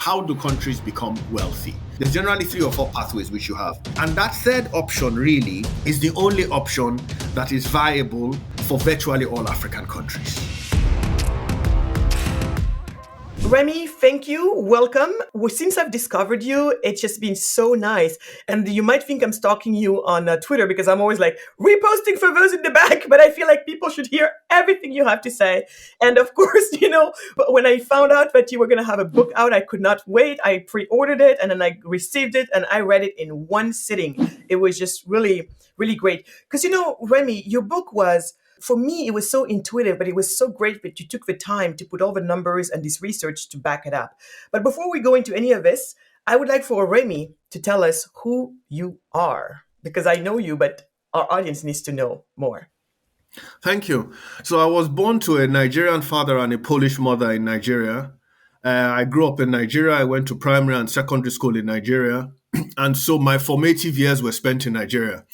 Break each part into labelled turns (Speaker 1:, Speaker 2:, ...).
Speaker 1: how do countries become wealthy? There's generally 3 or 4 pathways which you have. And that third option really is the only option that is viable for virtually all African countries.
Speaker 2: Remi, thank you. Welcome. Since I've discovered you, it's just been so nice. And you might think I'm stalking you on Twitter because I'm always like reposting for those in the back, but I feel like people should hear everything you have to say. And of course, but when I found out that you were going to have a book out, I could not wait. I pre-ordered it and then I received it and I read it in one sitting. It was just really, really great. Because, Remi, your book was, for me, it was so intuitive, but it was so great that you took the time to put all the numbers and this research to back it up. But before we go into any of this, I would like for Remi to tell us who you are, because I know you, but our audience needs to know more.
Speaker 1: Thank you. So I was born to a Nigerian father and a Polish mother in Nigeria. I grew up in Nigeria. I went to primary and secondary school in Nigeria. And so my formative years were spent in Nigeria.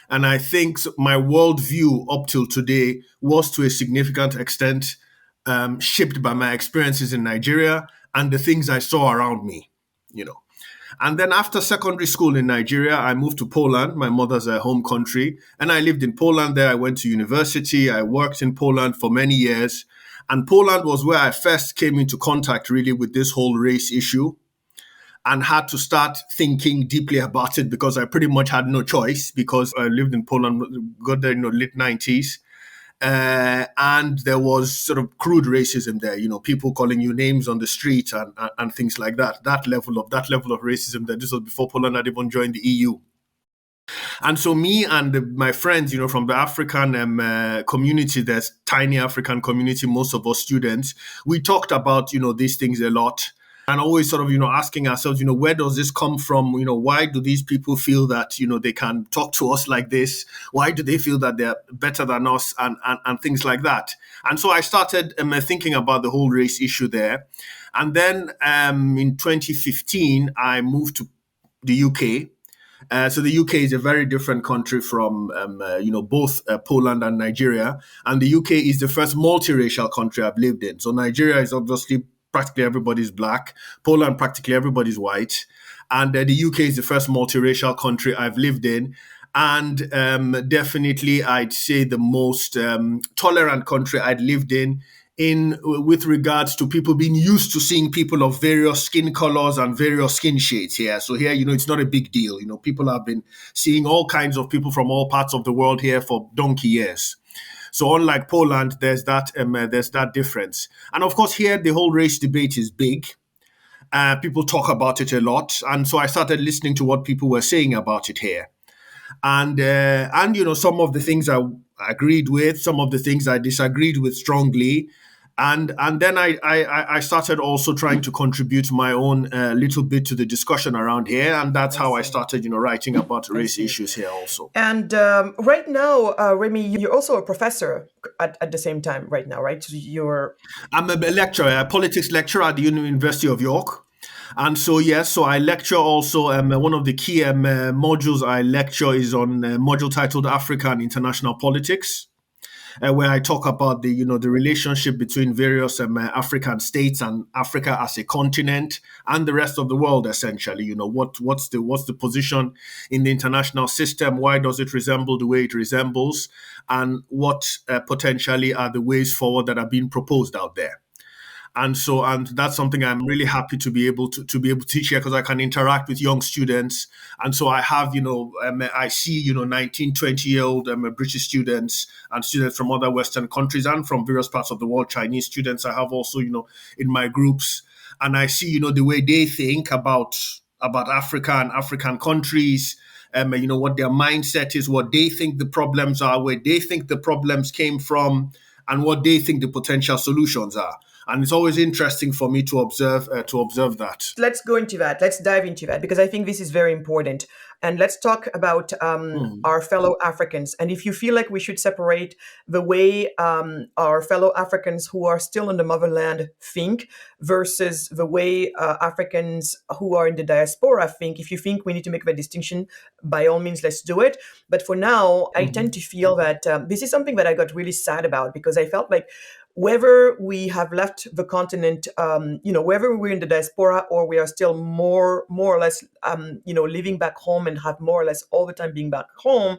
Speaker 1: And I think my worldview up till today was to a significant extent shaped by my experiences in Nigeria and the things I saw around me, And then after secondary school in Nigeria, I moved to Poland, my mother's home country. And I lived in Poland there. I went to university. I worked in Poland for many years. And Poland was where I first came into contact really with this whole race issue, and had to start thinking deeply about it because I pretty much had no choice because I lived in Poland, got there in the late 90s. And there was sort of crude racism there, people calling you names on the street and things like that. That level of racism there. This was before Poland had even joined the EU. And so me and my friends, from the African community, there's tiny African community, most of us students, we talked about, these things a lot. And always sort of, asking ourselves, where does this come from? Why do these people feel that, they can talk to us like this? Why do they feel that they're better than us and things like that? And so I started thinking about the whole race issue there. And then in 2015, I moved to the UK. So the UK is a very different country from, both Poland and Nigeria. And the UK is the first multiracial country I've lived in. So Nigeria is obviously practically everybody's black. Poland, practically everybody's white. And the UK is the first multiracial country I've lived in. And definitely, I'd say the most tolerant country I'd lived in with regards to people being used to seeing people of various skin colors and various skin shades here. So here, it's not a big deal. People have been seeing all kinds of people from all parts of the world here for donkey years. So unlike Poland, there's that difference. And of course, here, the whole race debate is big. People talk about it a lot. And so I started listening to what people were saying about it here. And some of the things I agreed with, some of the things I disagreed with strongly. And then I started also trying to contribute my own little bit to the discussion around here. And that's how I started, writing about race issues here also.
Speaker 2: And right now, Remi, you're also a professor at the same time right now, right? So
Speaker 1: I'm a lecturer, a politics lecturer at the University of York. And so, yes, so I lecture also. One of the key modules I lecture is on a module titled Africa and International Politics, where I talk about the relationship between various African states and Africa as a continent and the rest of the world, essentially. What's the position in the international system? Why does it resemble the way it resembles? And what potentially are the ways forward that are being proposed out there? And that's something I'm really happy to be able to teach here because I can interact with young students. And so I have, I see, 19, 20-year-old British students and students from other Western countries and from various parts of the world, Chinese students I have also, in my groups. And I see, the way they think about Africa and African countries, what their mindset is, what they think the problems are, where they think the problems came from, and what they think the potential solutions are. And it's always interesting for me to observe that.
Speaker 2: Let's go into that. Let's dive into that because I think this is very important. And let's talk about our fellow Africans. And if you feel like we should separate the way our fellow Africans who are still in the motherland think versus the way Africans who are in the diaspora think, if you think we need to make that distinction, by all means, let's do it. But for now, I tend to feel that this is something that I got really sad about because I felt like whether we have left the continent, whether we're in the diaspora or we are still more or less, living back home and have more or less all the time being back home,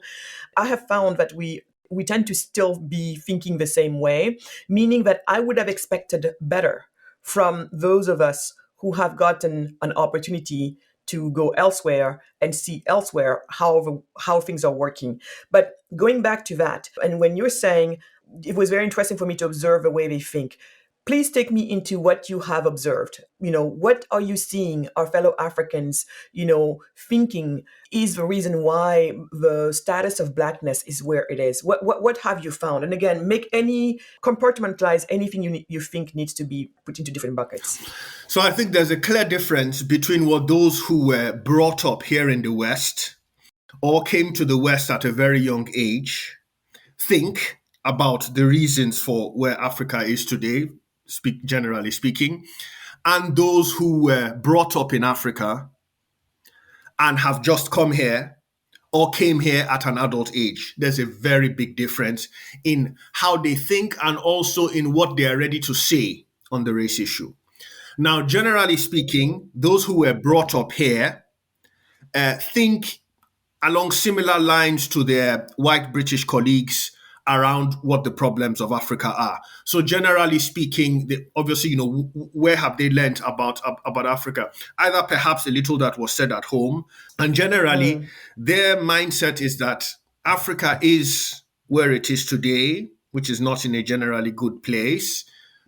Speaker 2: I have found that we tend to still be thinking the same way, meaning that I would have expected better from those of us who have gotten an opportunity to go elsewhere and see elsewhere how things are working. But going back to that, and when you're saying it was very interesting for me to observe the way they think, please take me into what you have observed. What are you seeing our fellow Africans, thinking is the reason why the status of Blackness is where it is? What have you found? And again, compartmentalize anything you think needs to be put into different buckets.
Speaker 1: So I think there's a clear difference between what those who were brought up here in the West or came to the West at a very young age think about the reasons for where Africa is today, generally speaking, and those who were brought up in Africa and have just come here or came here at an adult age. There's a very big difference in how they think and also in what they are ready to say on the race issue. Now, generally speaking, those who were brought up here think along similar lines to their white British colleagues around what the problems of Africa are. So generally speaking, obviously, where have they learned about Africa? Either perhaps a little that was said at home. And generally, their mindset is that Africa is where it is today, which is not in a generally good place,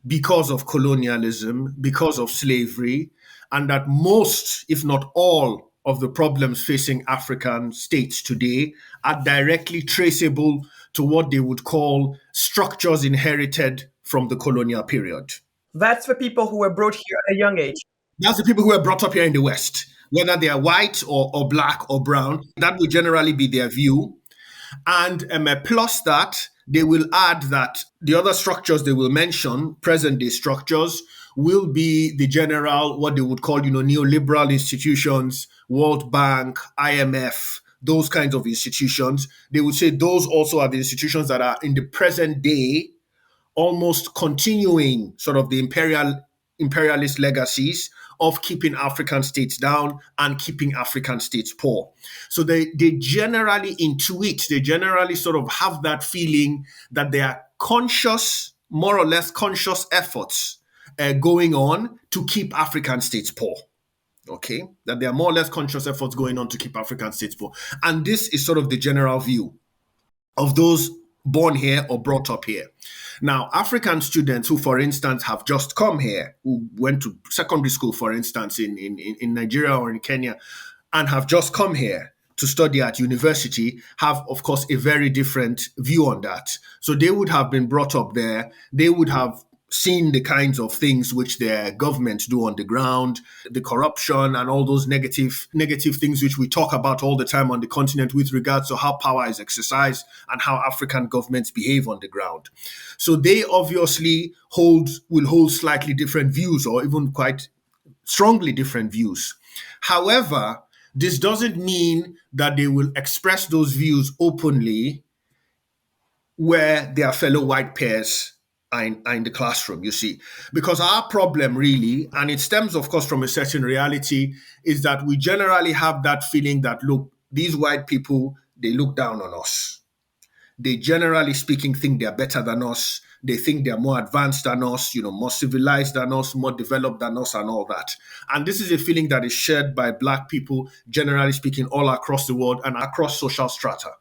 Speaker 1: because of colonialism, because of slavery, and that most, if not all, of the problems facing African states today are directly traceable to what they would call structures inherited from the colonial period.
Speaker 2: That's the people who were brought here at a young age.
Speaker 1: That's the people who were brought up here in the West, whether they are white or black or brown. That would generally be their view. And plus that, they will add that the other structures they will mention, present-day structures, will be the general, what they would call, neoliberal institutions, World Bank, IMF, those kinds of institutions. They would say those also are the institutions that are in the present day almost continuing sort of the imperialist legacies of keeping African states down and keeping African states poor. So they generally intuit, they generally sort of have that feeling that there are more or less conscious efforts going on to keep African states poor. Okay, that there are more or less conscious efforts going on to keep African states poor. And this is sort of the general view of those born here or brought up here. Now, African students who, for instance, have just come here, who went to secondary school, for instance, in Nigeria or in Kenya, and have just come here to study at university, have, of course, a very different view on that. So they would have been brought up there. They would have seen the kinds of things which their governments do on the ground, the corruption and all those negative things which we talk about all the time on the continent with regards to how power is exercised and how African governments behave on the ground. So they obviously will hold slightly different views or even quite strongly different views. However, this doesn't mean that they will express those views openly where their fellow white peers are in the classroom, you see. Because our problem really, and it stems, of course, from a certain reality, is that we generally have that feeling that, look, these white people, they look down on us. They generally speaking think they're better than us. They think they're more advanced than us, more civilized than us, more developed than us and all that. And this is a feeling that is shared by Black people, generally speaking, all across the world and across social strata.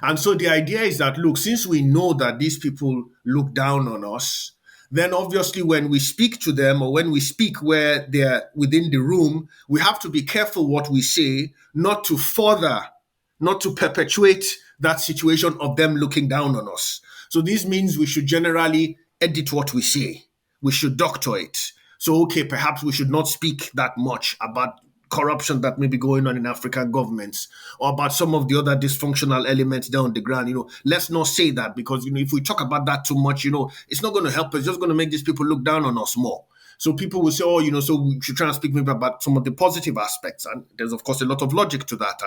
Speaker 1: And so the idea is that, look, since we know that these people look down on us, then obviously when we speak to them or when we speak where they're within the room, we have to be careful what we say, not to perpetuate that situation of them looking down on us. So this means we should generally edit what we say. We should doctor it. So, okay, perhaps we should not speak that much about corruption that may be going on in African governments or about some of the other dysfunctional elements down the ground. Let's not say that because, if we talk about that too much, it's not going to help us. It's just going to make these people look down on us more. So people will say, oh, so we should try and speak maybe about some of the positive aspects. And there's, of course, a lot of logic to that.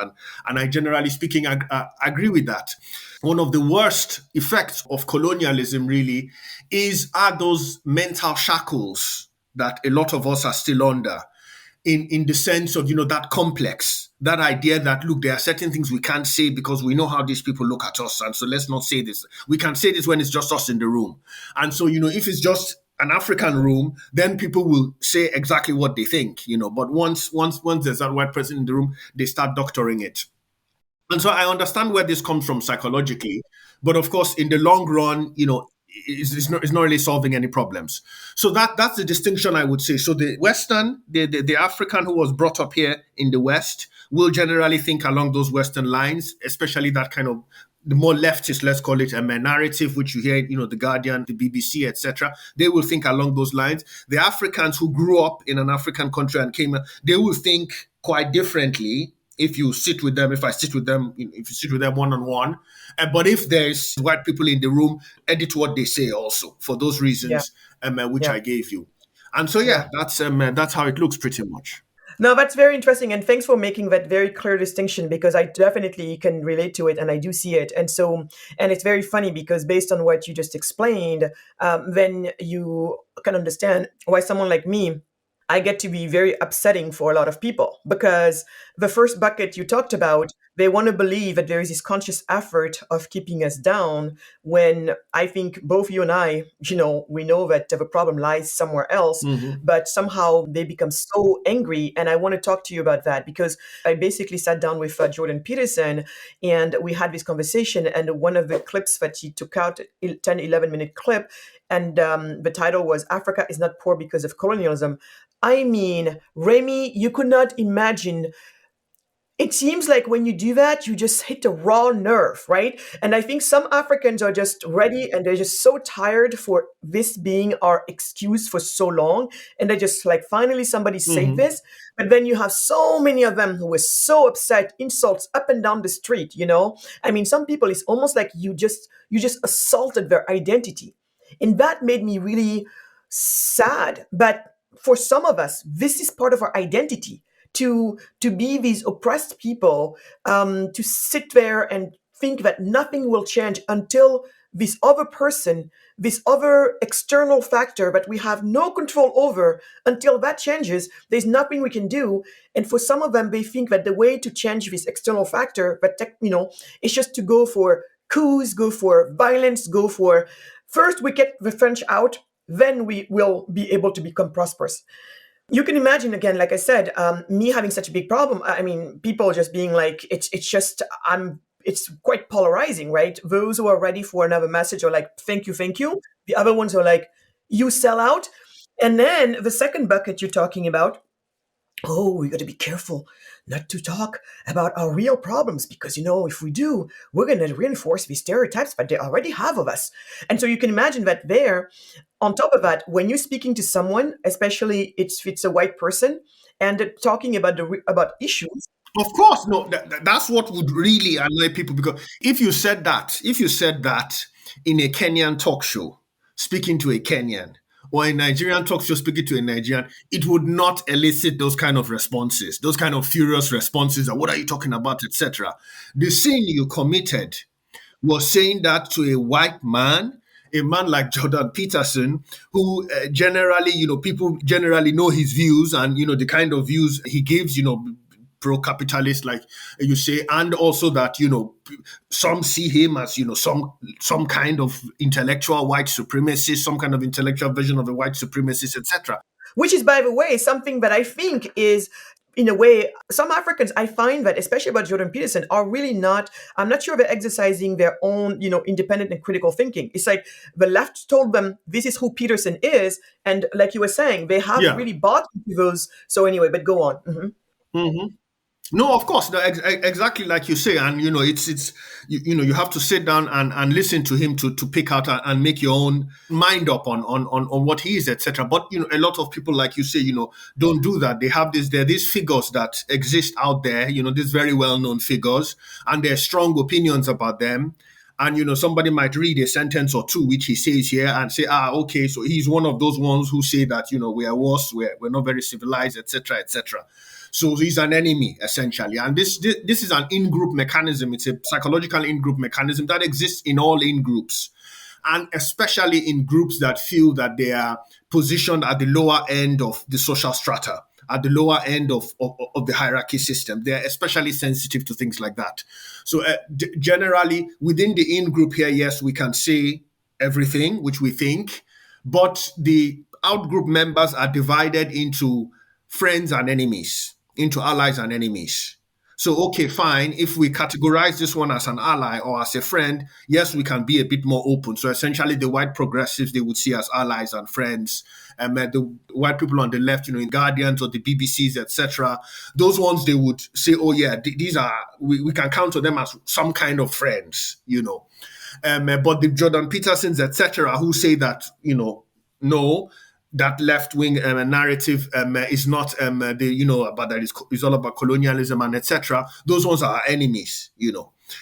Speaker 1: And I, generally speaking, agree with that. One of the worst effects of colonialism really are those mental shackles that a lot of us are still under, in the sense of, that complex, that idea that, look, there are certain things we can't say because we know how these people look at us. And so let's not say this. We can say this when it's just us in the room. And so, if it's just an African room, then people will say exactly what they think, but once there's that white person in the room, they start doctoring it. And so I understand where this comes from psychologically, but of course, in the long run, it's not really solving any problems. So that's the distinction I would say. So the Western, the African who was brought up here in the West will generally think along those Western lines, especially that kind of the more leftist, let's call it a narrative, which you hear, the Guardian, the BBC, etc. They will think along those lines. The Africans who grew up in an African country and they will think quite differently. If I sit with them, if you sit with them one-on-one. But if there's white people in the room, edit what they say also for those
Speaker 2: Yeah.
Speaker 1: reasons which
Speaker 2: Yeah.
Speaker 1: I gave you. And so,
Speaker 2: Yeah.
Speaker 1: that's how it looks pretty much.
Speaker 2: No, that's very interesting. And thanks for making that very clear distinction, because I definitely can relate to it and I do see it. And it's very funny because based on what you just explained, then you can understand why someone like me, I get to be very upsetting for a lot of people, because the first bucket you talked about, they want to believe that there is this conscious effort of keeping us down, when I think both you and I, we know that the problem lies somewhere else,
Speaker 1: Mm-hmm.
Speaker 2: but somehow they become so angry. And I want to talk to you about that, because I basically sat down with Jordan Peterson and we had this conversation. And one of the clips that he took out, 10-11 minute clip, and the title was "Africa is not poor because of colonialism." I mean, Remi, you could not imagine. It seems like when you do that, you just hit a raw nerve, right? And I think some Africans are just ready and they're just so tired for this being our excuse for so long. And they're just like, finally, somebody say
Speaker 1: Mm-hmm.
Speaker 2: this. But then you have so many of them who were so upset, insults up and down the street. I mean, some people, it's almost like you just assaulted their identity. And that made me really sad. But for some of us, this is part of our identity, to be these oppressed people, to sit there and think that nothing will change until this other person, this other external factor that we have no control over, until that changes, there's nothing we can do. And for some of them, they think that the way to change this external factor, is just to go for coups, go for violence, go for first we get the French out, then we will be able to become prosperous. You can imagine, again, like I said, me having such a big problem. I mean, people just being like, it's quite polarizing, right? Those who are ready for another message are like, thank you, thank you. The other ones are like, you sell out. And then the second bucket you're talking about, oh, we got to be careful not to talk about our real problems, because if we do, we're going to reinforce these stereotypes that they already have of us. And so you can imagine that there, on top of that, when you're speaking to someone, especially if it's a white person, and they're talking about about issues.
Speaker 1: Of course, no, that's what would really annoy people, because if you said that in a Kenyan talk show, speaking to a Kenyan, or a Nigerian talk show speaking to a Nigerian, it would not elicit those kind of responses, those kind of furious responses, and what are you talking about, etc. The sin you committed was saying that to a white man, a man like Jordan Peterson, who generally, people generally know his views, and, the kind of views he gives, pro-capitalist, like you say, and also that, some see him as, some kind of intellectual white supremacist, some kind of intellectual version of a white supremacist, etc.
Speaker 2: Which is, by the way, something that I think is, in a way, some Africans, I find that, especially about Jordan Peterson, are really not, I'm not sure they're exercising their own, independent and critical thinking. It's like the left told them this is who Peterson is. And like you were saying, they have
Speaker 1: Yeah.
Speaker 2: really bought into those. So anyway, but go on.
Speaker 1: Hmm. No, of course, no, exactly like you say, and it's you have to sit down and listen to him to pick out and make your own mind up on what he is, etc. But a lot of people, like you say, don't do that. They have there are these figures that exist out there, these very well known figures, and there are strong opinions about them. and somebody might read a sentence or two which he says here and say, okay, so he's one of those ones who say that we are worse, we're not very civilized, etc., etc. So he's an enemy essentially, and this is an in-group mechanism. It's a psychological in-group mechanism that exists in all in-groups, and especially in groups that feel that they are positioned at the lower end of the social strata, at the lower end of the hierarchy system. They're especially sensitive to things like that. So generally, within the in-group here, yes, we can say everything which we think, but the out-group members are divided into friends and enemies, into allies and enemies. So, okay, fine. If we categorize this one as an ally or as a friend, yes, we can be a bit more open. So, essentially, the white progressives they would see as allies and friends, and the white people on the left, in Guardians or the BBCs, etc. Those ones they would say, oh yeah, these are we can count on them as some kind of friends. But the Jordan Petersons, etc., who say that no, that left wing narrative is not about that is all about colonialism and etc. Those ones are our enemies.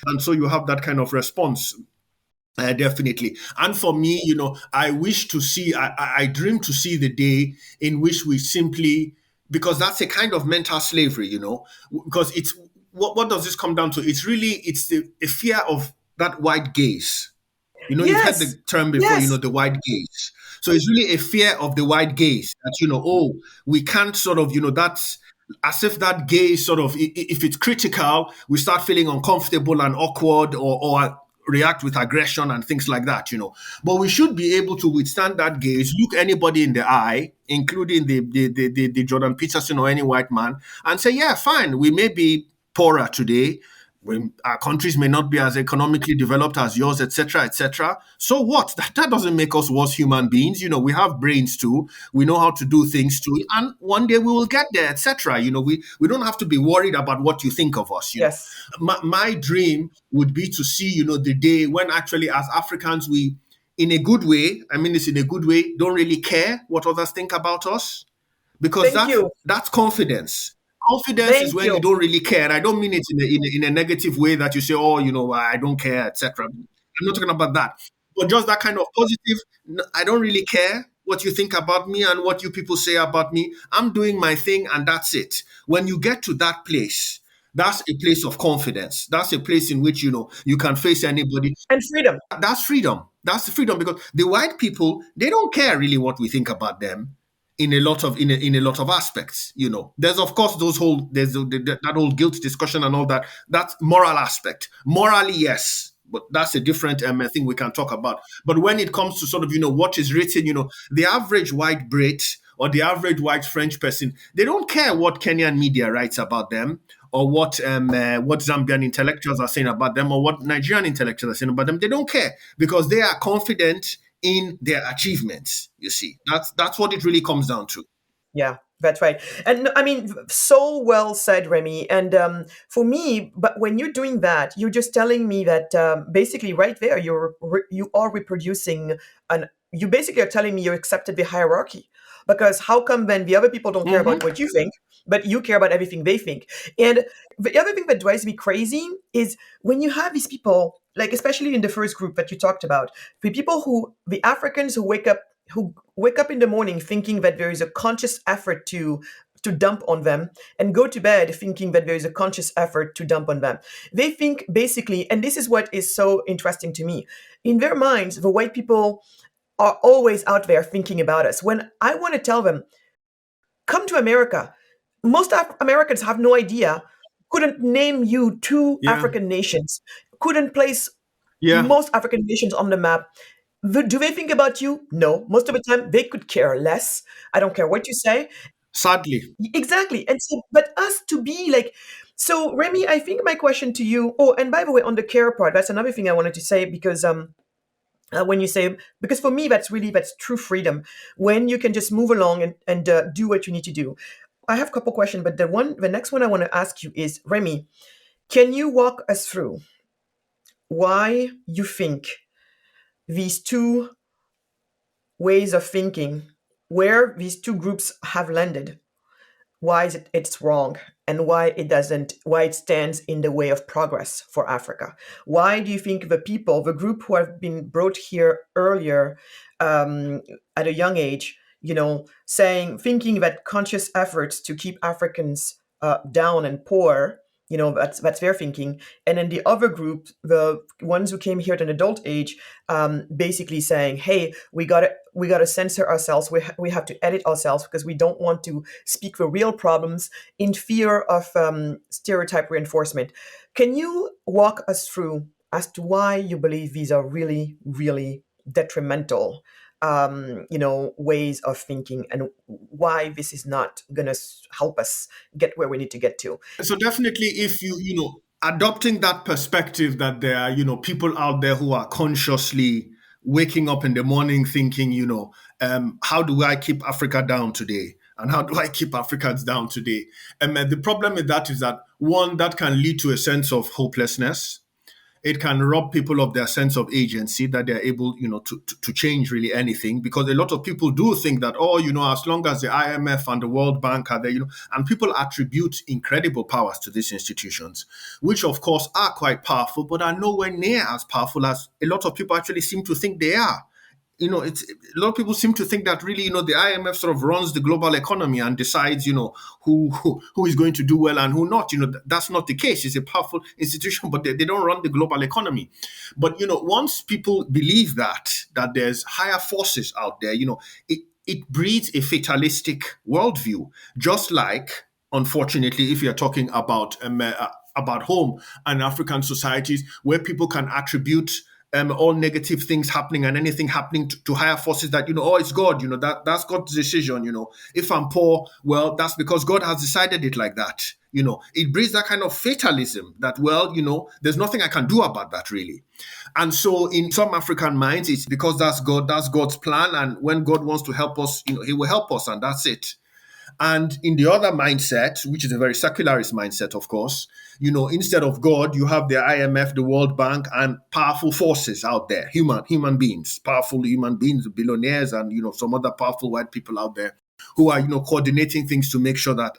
Speaker 1: And so you have that kind of response. Definitely. And for me, I wish to see, I dream to see the day in which we simply, because that's a kind of mental slavery, because it's, what does this come down to? It's a fear of that white gaze. You've heard
Speaker 2: Yes.
Speaker 1: the term before,
Speaker 2: Yes.
Speaker 1: the white gaze. So it's really a fear of the white gaze that, oh, we can't sort of, that's as if that gaze sort of, if it's critical, we start feeling uncomfortable and awkward or react with aggression and things like that. But we should be able to withstand that gaze, look anybody in the eye, including the Jordan Peterson or any white man, and say, yeah, fine, we may be poorer today, our countries may not be as economically developed as yours, etc., etc. So what? That doesn't make us worse human beings. We have brains too. We know how to do things too, and one day we will get there, etc. We don't have to be worried about what you think of us.
Speaker 2: Yes.
Speaker 1: My dream would be to see, the day when actually, as Africans, we, in a good way, I mean this in a good way, don't really care what others think about us, because
Speaker 2: Thank
Speaker 1: that's
Speaker 2: you.
Speaker 1: that's confidence. Confidence is
Speaker 2: Thank
Speaker 1: when you
Speaker 2: you.
Speaker 1: don't really care. And I don't mean it in a negative way that you say, oh, I don't care, etc. I'm not talking about that. But just that kind of positive, I don't really care what you think about me and what you people say about me. I'm doing my thing and that's it. When you get to that place, that's a place of confidence. That's a place in which, you can face anybody.
Speaker 2: And freedom.
Speaker 1: That's freedom. That's the freedom, because the white people, they don't care really what we think about them in a lot of aspects. There's of course that whole guilt discussion and all that. That's moral aspect. Morally, yes, but that's a different thing we can talk about. But when it comes to sort of what is written, the average white Brit or the average white French person, they don't care what Kenyan media writes about them, or what Zambian intellectuals are saying about them, or what Nigerian intellectuals are saying about them. They don't care, because they are confident in their achievements. You see, that's what it really comes down to.
Speaker 2: Yeah, that's right. And I mean, so well said, Remy. And for me, but when you're doing that, you're just telling me that basically right there, you are reproducing, and you basically are telling me you accepted the hierarchy. Because how come then the other people don't care
Speaker 1: Hmm.
Speaker 2: about what you think, but you care about everything they think? And the other thing that drives me crazy is when you have these people, like especially in the first group that you talked about, the Africans who wake up in the morning thinking that there is a conscious effort to dump on them, and go to bed thinking that there is a conscious effort to dump on them. They think basically, and this is what is so interesting to me, in their minds, the white people are always out there thinking about us. When I want to tell them, come to America, most Americans have no idea, couldn't name you two
Speaker 1: Yeah,
Speaker 2: African nations, couldn't place
Speaker 1: yeah.
Speaker 2: most African nations on the map. Do they think about you? No. Most of the time, they could care less. I don't care what you say.
Speaker 1: Sadly,
Speaker 2: Exactly. And so, but us to be like, so Remy, I think my question to you, oh, and by the way, on the care part, that's another thing I wanted to say, because when you say, because for me that's true freedom, when you can just move along and do what you need to do. I have a couple questions, but the next one I want to ask you is, Remy, can you walk us through why you think these two ways of thinking, where these two groups have landed, why is it's wrong, and why it stands in the way of progress for Africa. Why do you think the group who have been brought here earlier, at a young age, thinking that conscious efforts to keep Africans down and poor, that's their thinking. And then the other group, the ones who came here at an adult age, basically saying, hey, we gotta censor ourselves, we have to edit ourselves because we don't want to speak the real problems in fear of stereotype reinforcement. Can you walk us through as to why you believe these are really, really detrimental, ways of thinking, and why this is not going to help us get where we need to get to?
Speaker 1: So definitely, if adopting that perspective that there are, people out there who are consciously waking up in the morning thinking, how do I keep Africa down today? And how do I keep Africans down today? And the problem with that is that, one, that can lead to a sense of hopelessness. It can rob people of their sense of agency, that they're able, to change really anything. Because a lot of people do think that, as long as the IMF and the World Bank are there, and people attribute incredible powers to these institutions, which of course are quite powerful, but are nowhere near as powerful as a lot of people actually seem to think they are. It's a lot of people seem to think that really, the IMF sort of runs the global economy and decides, who is going to do well and who not. That's not the case. It's a powerful institution, but they don't run the global economy. But once people believe that there's higher forces out there, it breeds a fatalistic worldview. Just like, unfortunately, if you're talking about home and African societies, where people can attribute all negative things happening and anything happening to higher forces, that, it's God, that's God's decision. If I'm poor, well, that's because God has decided it like that. It breeds that kind of fatalism that, well, there's nothing I can do about that, really. And so in some African minds, it's because that's God's plan. And when God wants to help us, he will help us, and that's it. And in the other mindset, which is a very secularist mindset, of course, instead of God, you have the IMF, the World Bank, and powerful forces out there, human beings, powerful human beings, billionaires, and, some other powerful white people out there who are, coordinating things to make sure that,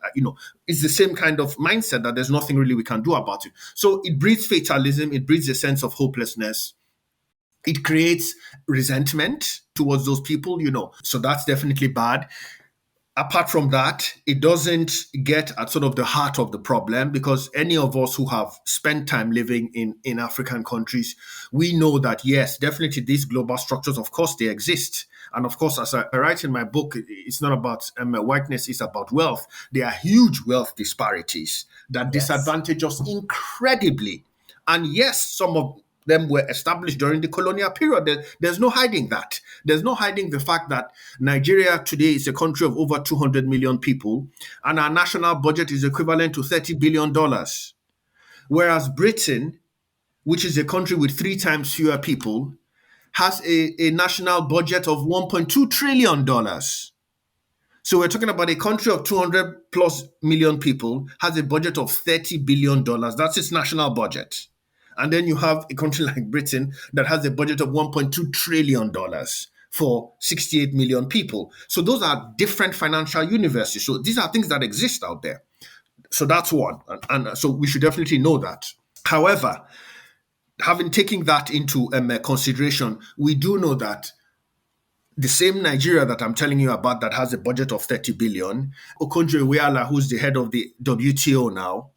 Speaker 1: it's the same kind of mindset that there's nothing really we can do about it. So it breeds fatalism, it breeds a sense of hopelessness. It creates resentment towards those people, so that's definitely bad. Apart from that, it doesn't get at sort of the heart of the problem, because any of us who have spent time living in African countries, we know that, yes, definitely these global structures, of course, they exist. And of course, as I write in my book, it's not about whiteness, it's about wealth. There are huge wealth disparities that disadvantage us incredibly. And yes, some of them were established during the colonial period. There's no hiding that. There's no hiding the fact that Nigeria today is a country of over 200 million people, and our national budget is equivalent to $30 billion. Whereas Britain, which is a country with 3 times fewer people, has a national budget of $1.2 trillion. So we're talking about a country of 200 plus million people has a budget of $30 billion. That's its national budget. And then you have a country like Britain that has a budget of $1.2 trillion for 68 million people. So those are different financial universes. So these are things that exist out there. So that's one. And so we should definitely know that. However, having taken that into consideration, we do know that the same Nigeria that I'm telling you about that has a budget of 30 billion, Okonjo-Iweala, who's the head of the WTO now,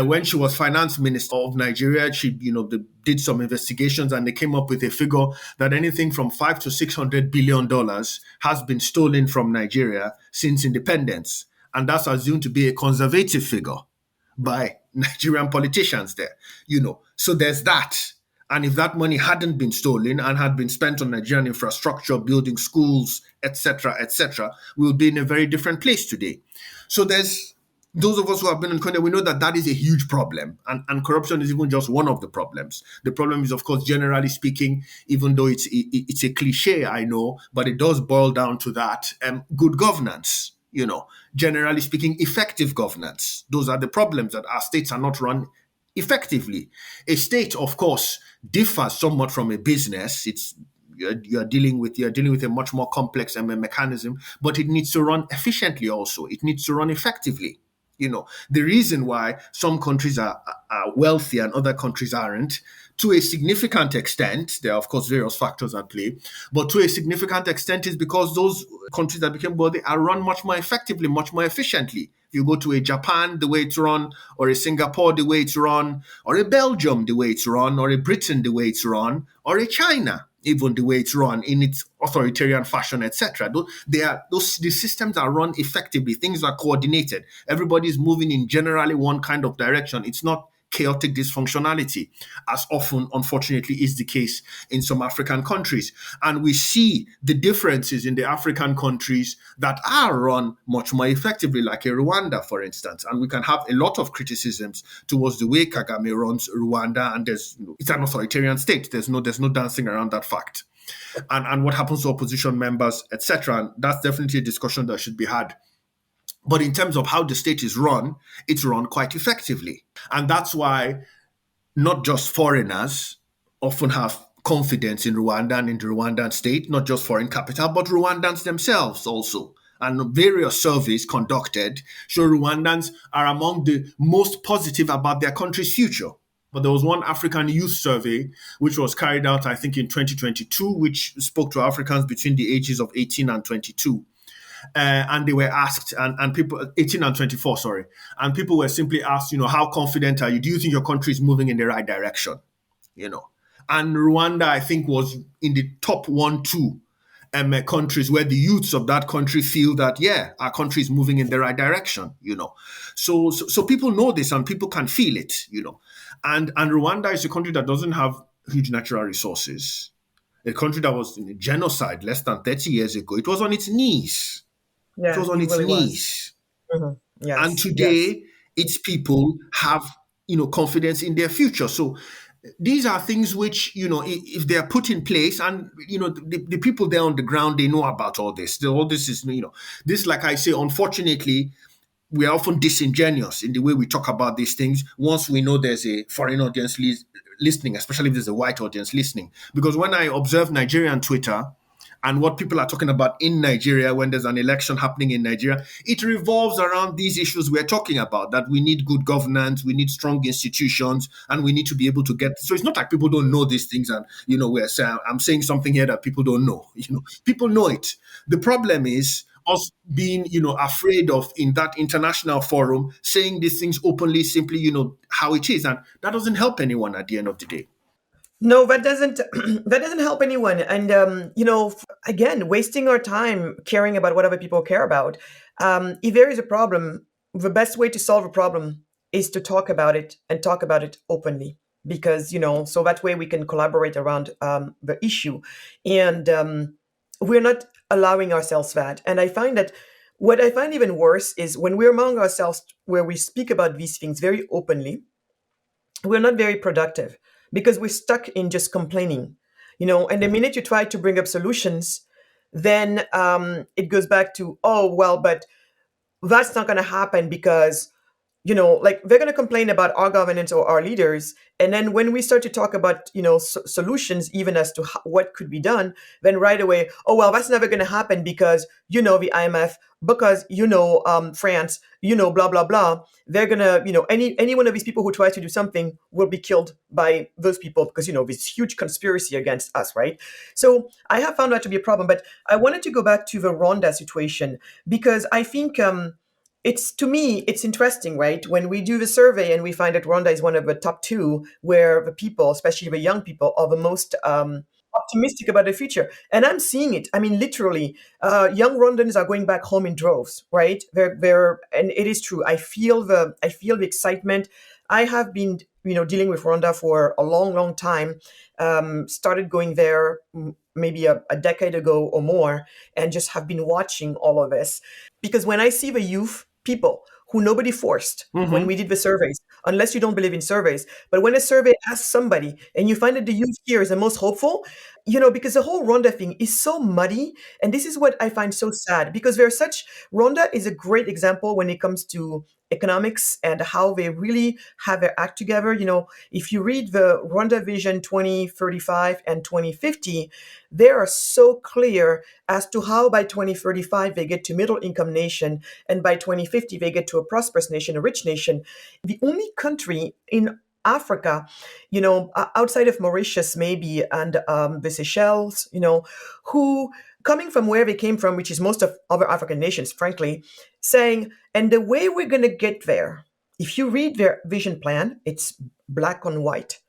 Speaker 1: when she was finance minister of Nigeria, she, did some investigations, and they came up with a figure that anything from $500 to $600 billion has been stolen from Nigeria since independence. And that's assumed to be a conservative figure by Nigerian politicians there, So there's that. And if that money hadn't been stolen and had been spent on Nigerian infrastructure, building schools, etc., we would be in a very different place today. So there's those of us who have been in Kenya, we know that is a huge problem. And corruption is even just one of the problems. The problem is, of course, generally speaking, even though it's a cliche, I know, but it does boil down to that, good governance, generally speaking, effective governance. Those are the problems, that our states are not run effectively. A state, of course, differs somewhat from a business. It's You're dealing with a much more complex mechanism, but it needs to run efficiently. Also, it needs to run effectively. The reason why some countries are wealthy and other countries aren't, to a significant extent, there are of course various factors at play, but to a significant extent is because those countries that became wealthy are run much more effectively, much more efficiently. If you go to a Japan, the way it's run, or a Singapore, the way it's run, or a Belgium, the way it's run, or a Britain, the way it's run, or a China, even the way it's run in its authoritarian fashion, etc. The systems are run effectively. Things are coordinated. Everybody's moving in generally one kind of direction. It's not chaotic dysfunctionality, as often, unfortunately, is the case in some African countries. And we see the differences in the African countries that are run much more effectively, like a Rwanda, for instance. And we can have a lot of criticisms towards the way Kagame runs Rwanda, and it's an authoritarian state. There's no dancing around that fact. And what happens to opposition members, etc. And that's definitely a discussion that should be had. But in terms of how the state is run, it's run quite effectively. And that's why not just foreigners often have confidence in Rwanda and in the Rwandan state, not just foreign capital, but Rwandans themselves also. And various surveys conducted show Rwandans are among the most positive about their country's future. But there was one African youth survey which was carried out, I think, in 2022, which spoke to Africans between the ages of 18 and 22. And they were asked, and people, 18 and 24, sorry, and people were simply asked, how confident are you? Do you think your country is moving in the right direction? And Rwanda, I think, was in the top 1, 2 countries where the youths of that country feel that, yeah, our country is moving in the right direction. So people know this and people can feel it. And Rwanda is a country that doesn't have huge natural resources. A country that was in a genocide less than 30 years ago. It was on its knees.
Speaker 2: Yeah,
Speaker 1: it was on its
Speaker 2: really
Speaker 1: knees.
Speaker 2: Yes,
Speaker 1: And today, its people have, confidence in their future. So these are things which, if they are put in place, and, the people there on the ground, they know about all this. All this is, this, like I say, unfortunately, we are often disingenuous in the way we talk about these things once we know there's a foreign audience listening, especially if there's a white audience listening. Because when I observe Nigerian Twitter, and what people are talking about in Nigeria when there's an election happening in Nigeria, it revolves around these issues we're talking about, that we need good governance, we need strong institutions, and we need to be able to get. So it's not like people don't know these things and, I'm saying something here that people don't know. People know it. The problem is us being, afraid of, in that international forum, saying these things openly, simply, how it is. And that doesn't help anyone at the end of the day.
Speaker 2: No, that doesn't that doesn't help anyone. And again, wasting our time caring about what other people care about. If there is a problem, the best way to solve a problem is to talk about it, and talk about it openly, because so that way we can collaborate around the issue. And we're not allowing ourselves that. And I find that what I find even worse is when we're among ourselves, where we speak about these things very openly, we're not very productive, because we're stuck in just complaining, and the minute you try to bring up solutions, then it goes back to, oh, well, but that's not going to happen because, like, they're going to complain about our governance or our leaders. And then when we start to talk about, solutions, even as to what could be done, then right away, oh, well, that's never going to happen because, the IMF, because, France, blah, blah, blah. They're going to, any one of these people who tries to do something will be killed by those people because, this huge conspiracy against us, right? So I have found that to be a problem. But I wanted to go back to the Rwanda situation, because I think to me, it's interesting, right? When we do the survey and we find that Rwanda is one of the top 2, where the people, especially the young people, are the most optimistic about the future. And I'm seeing it. I mean, literally, young Rwandans are going back home in droves, right? And it is true. I feel the excitement. I have been, dealing with Rwanda for a long, long time. Started going there maybe a decade ago or more, and just have been watching all of this. Because when I see the youth people who nobody forced when we did the surveys, unless you don't believe in surveys, but when a survey asks somebody and you find that the youth here is the most hopeful, because the whole Rwanda thing is so muddy. And this is what I find so sad, because Rwanda is a great example when it comes to economics and how they really have their act together. If you read the Rwanda Vision 2035 and 2050, they are so clear as to how by 2035 they get to middle income nation, and by 2050 they get to a prosperous nation, a rich nation. The only country in Africa, outside of Mauritius maybe, and the Seychelles, who, coming from where they came from, which is most of other African nations, frankly, saying, and the way we're going to get there, if you read their vision plan, it's black on white.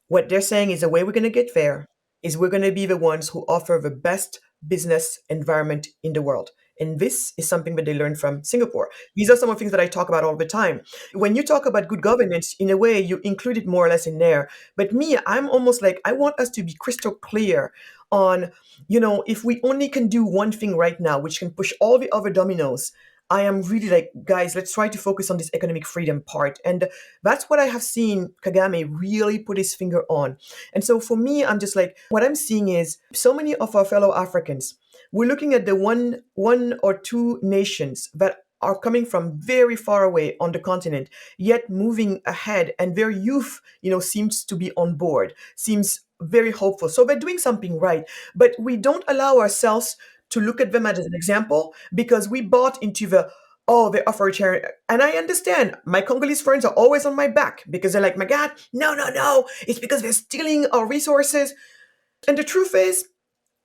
Speaker 2: What they're saying is the way we're going to get there is we're going to be the ones who offer the best business environment in the world. And this is something that they learned from Singapore. These are some of the things that I talk about all the time. When you talk about good governance, in a way, you include it more or less in there. But me, I'm almost like, I want us to be crystal clear on, if we only can do one thing right now, which can push all the other dominoes, I am really like, guys, let's try to focus on this economic freedom part. And that's what I have seen Kagame really put his finger on. And so for me, I'm just like, what I'm seeing is so many of our fellow Africans, we're looking at the one or two nations that are coming from very far away on the continent, yet moving ahead, and their youth, seems to be on board, seems very hopeful. So they're doing something right, but we don't allow ourselves to look at them as an example, because we bought into they're authoritarian. And I understand my Congolese friends are always on my back because they're like, Magatte, no, it's because they're stealing our resources. And the truth is,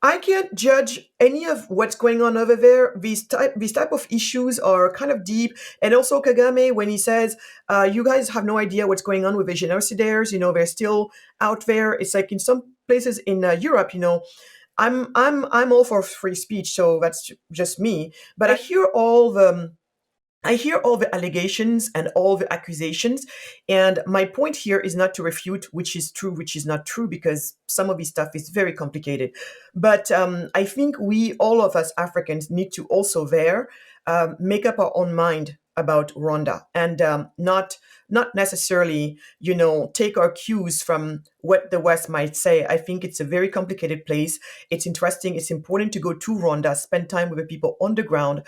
Speaker 2: I can't judge any of what's going on over there. These type of issues are kind of deep. And also Kagame, when he says, you guys have no idea what's going on with the genocidaires, they're still out there. It's like in some places in Europe, I'm all for free speech, so that's just me. But I hear all the allegations and all the accusations. And my point here is not to refute which is true, which is not true, because some of this stuff is very complicated. But I think all of us Africans, need to also make up our own mind about Rwanda, and not necessarily, take our cues from what the West might say. I think it's a very complicated place. It's interesting. It's important to go to Rwanda, spend time with the people on the ground,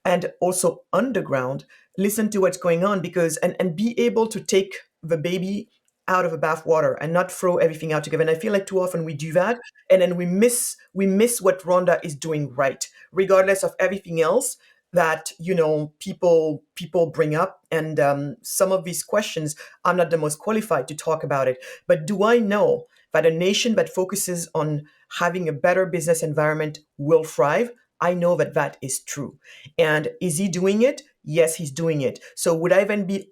Speaker 2: and also underground, listen to what's going on, because and be able to take the baby out of the bathwater and not throw everything out together. And I feel like too often we do that, and then we miss what Rwanda is doing right, regardless of everything else that people bring up. And some of these questions, I'm not the most qualified to talk about it, but do I know that a nation that focuses on having a better business environment will thrive? I know that is true. And is he doing it? Yes, he's doing it. So would I then be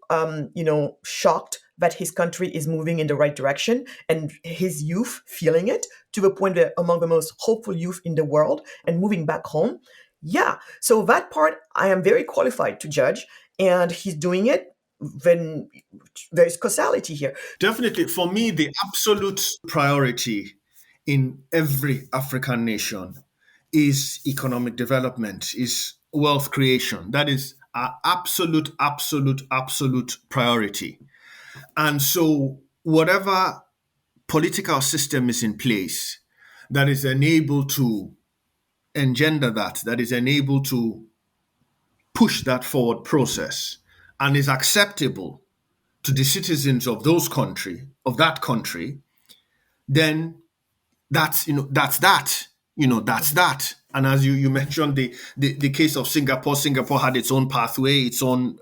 Speaker 2: shocked that his country is moving in the right direction and his youth feeling it to the point that among the most hopeful youth in the world and moving back home? Yeah. So that part I am very qualified to judge, and he's doing it. Then there's causality here.
Speaker 1: Definitely. For me, the absolute priority in every African nation is economic development, is wealth creation. That is our absolute priority. And so whatever political system is in place that is enabled to engender that is enabled to push that forward process and is acceptable to the citizens of that country, then that's that. That's that. And as you mentioned, the case of Singapore had its own pathway, its own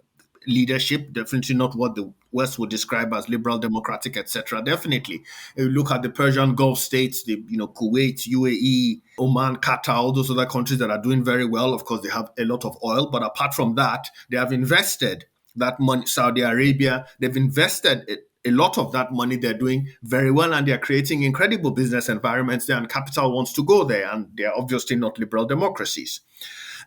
Speaker 1: leadership, definitely not what the West would describe as liberal, democratic, etc. Definitely. If you look at the Persian Gulf states, Kuwait, UAE, Oman, Qatar, all those other countries that are doing very well. Of course, they have a lot of oil, but apart from that, they have invested that money. Saudi Arabia, they've invested a lot of that money. They're doing very well, and they're creating incredible business environments there, and capital wants to go there, and they're obviously not liberal democracies.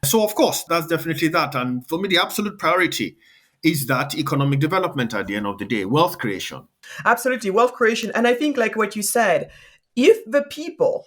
Speaker 1: So, of course, that's definitely that. And for me, the absolute priority is that economic development at the end of the day, wealth creation.
Speaker 2: Absolutely, wealth creation. And I think, like what you said, if the people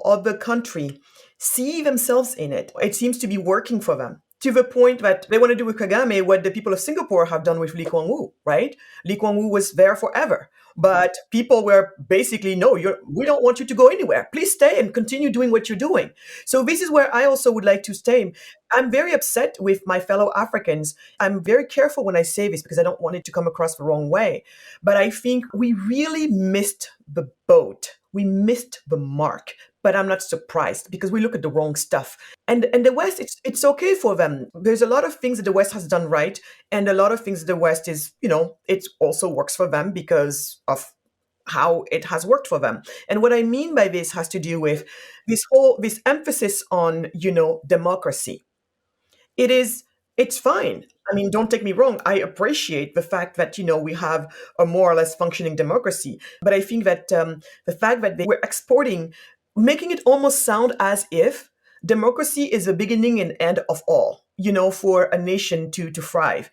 Speaker 2: of the country see themselves in it, it seems to be working for them, to the point that they want to do with Kagame what the people of Singapore have done with Lee Kuan Yew, right? Lee Kuan Yew was there forever. But people were basically, no, we don't want you to go anywhere. Please stay and continue doing what you're doing. So this is where I also would like to stay. I'm very upset with my fellow Africans. I'm very careful when I say this because I don't want it to come across the wrong way. But I think we really missed the boat. We missed the mark. But I'm not surprised because we look at the wrong stuff. And the West, it's okay for them. There's a lot of things that the West has done right, and a lot of things that the West is, it also works for them because of how it has worked for them. And what I mean by this has to do with this emphasis on, democracy. It's fine. I mean, don't take me wrong. I appreciate the fact that, we have a more or less functioning democracy. But I think that the fact that they were exporting, making it almost sound as if democracy is the beginning and end of all, for a nation to thrive.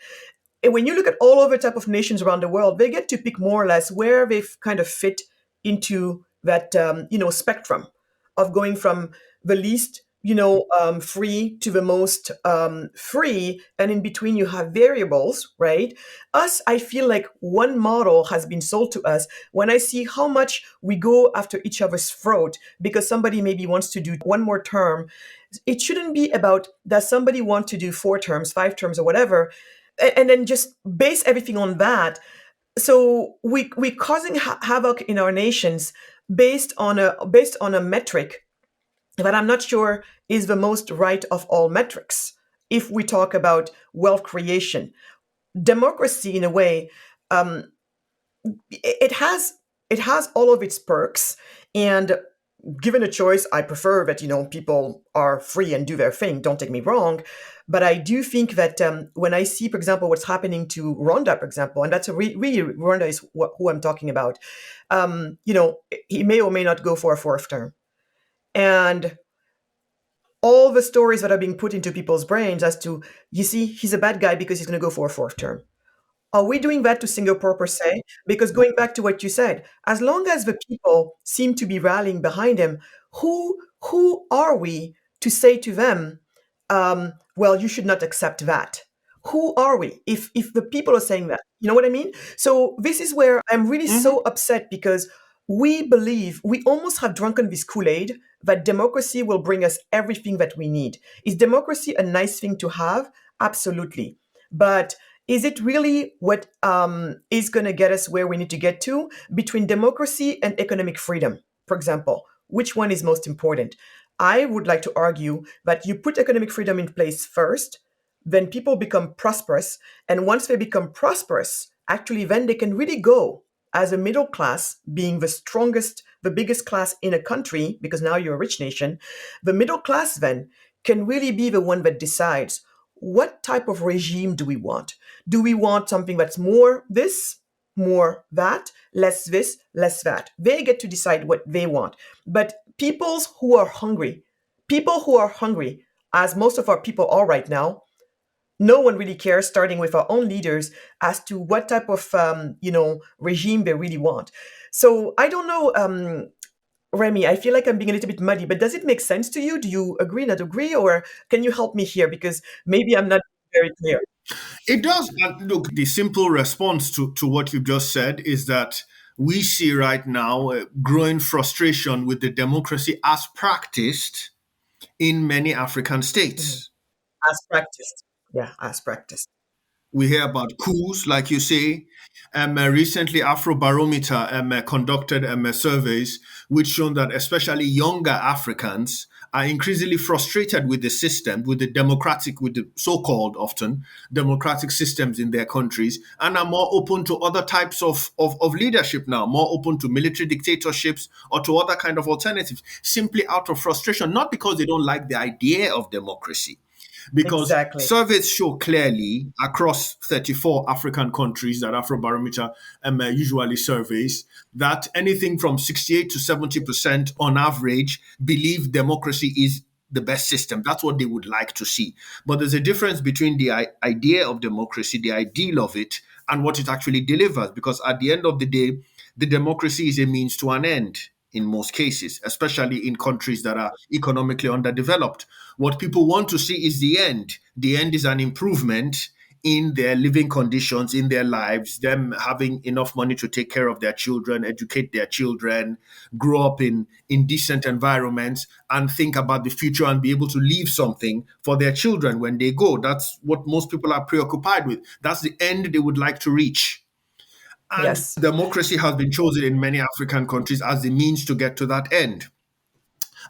Speaker 2: And when you look at all other type of nations around the world, they get to pick more or less where they kind of fit into that, spectrum of going from the least, free to the most free, and in between you have variables, right? Us, I feel like one model has been sold to us. When I see how much we go after each other's throat because somebody maybe wants to do one more term, it shouldn't be about does somebody want to do 4 terms, 5 terms, or whatever, and then just base everything on that. So we're causing havoc in our nations based on a metric that I'm not sure is the most right of all metrics. If we talk about wealth creation, democracy, in a way, um, it has all of its perks, and given a choice, I prefer that people are free and do their thing. Don't take me wrong, but I do think that when I see, for example, what's happening to Rwanda, for example, and that's really Rwanda is who I'm talking about. He may or may not go for a 4th term, and all the stories that are being put into people's brains as to, you see, he's a bad guy because he's going to go for a 4th term. Are we doing that to Singapore per se? Because going back to what you said, as long as the people seem to be rallying behind him, who are we to say to them, well, you should not accept that? Who are we if the people are saying that? You know what I mean? So this is where I'm really so upset because we almost have drunken this Kool-Aid that democracy will bring us everything that we need. Is democracy a nice thing to have? Absolutely. But is it really what is going to get us where we need to get to between democracy and economic freedom, for example? Which one is most important? I would like to argue that you put economic freedom in place first, then people become prosperous. And once they become prosperous, actually, then they can really go as a middle class, being the strongest, the biggest class in a country, because now you're a rich nation. The middle class then can really be the one that decides what type of regime do we want? Do we want something that's more this, more that, less this, less that? They get to decide what they want. But people who are hungry, as most of our people are right now, no one really cares, starting with our own leaders, as to what type of regime they really want. So I don't know, Remy, I feel like I'm being a little bit muddy, but does it make sense to you? Do you agree, not agree, or can you help me here? Because maybe I'm not very clear.
Speaker 1: It does. And look, the simple response to what you just said is that we see right now growing frustration with the democracy as practiced in many African
Speaker 2: Mhm.
Speaker 1: states.
Speaker 2: As practiced. Yeah, as practiced.
Speaker 1: We hear about coups, like you say. Recently, Afrobarometer conducted surveys which shown that especially younger Africans are increasingly frustrated with the system, with the so-called often democratic systems in their countries, and are more open to other types of leadership now, more open to military dictatorships or to other kind of alternatives, simply out of frustration, not because they don't like the idea of democracy, because
Speaker 2: Exactly.
Speaker 1: surveys show clearly across 34 African countries that Afrobarometer usually surveys that anything from 68 to 70% on average believe democracy is the best system. That's what they would like to see. But there's a difference between the idea of democracy, the ideal of it, and what it actually delivers. Because at the end of the day, the democracy is a means to an end in most cases, especially in countries that are economically underdeveloped. What people want to see is the end. The end is an improvement in their living conditions, in their lives, them having enough money to take care of their children, educate their children, grow up in decent environments, and think about the future and be able to leave something for their children when they go. That's what most people are preoccupied with. That's the end they would like to reach. And
Speaker 2: Yes.
Speaker 1: democracy has been chosen in many African countries as the means to get to that end.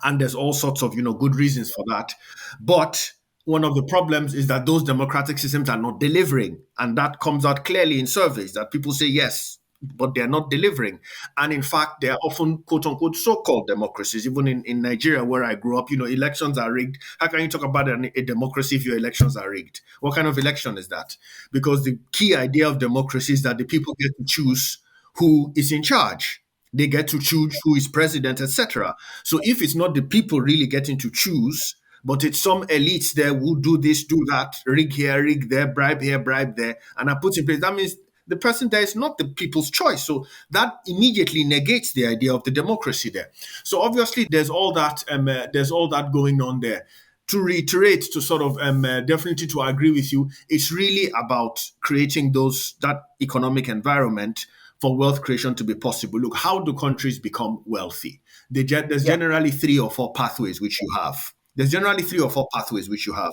Speaker 1: And there's all sorts of good reasons for that. But one of the problems is that those democratic systems are not delivering, and that comes out clearly in surveys that people say yes, but they're not delivering. And in fact, they're often quote unquote so-called democracies. Even in Nigeria, where I grew up, elections are rigged. How can you talk about a democracy if your elections are rigged? What kind of election is that? Because the key idea of democracy is that the people get to choose who is in charge. They get to choose who is president, etc. So if it's not the people really getting to choose, but it's some elites there who do this, do that, rig here, rig there, bribe here, bribe there, and are put in place, that means the person there is not the people's choice. So that immediately negates the idea of the democracy there. So obviously there's all that going on there. To reiterate, to sort of definitely to agree with you, it's really about creating that economic environment for wealth creation to be possible. Look, how do countries become wealthy? There's
Speaker 2: Yeah.
Speaker 1: generally 3 or 4 pathways which you have. There's generally 3 or 4 pathways which you have.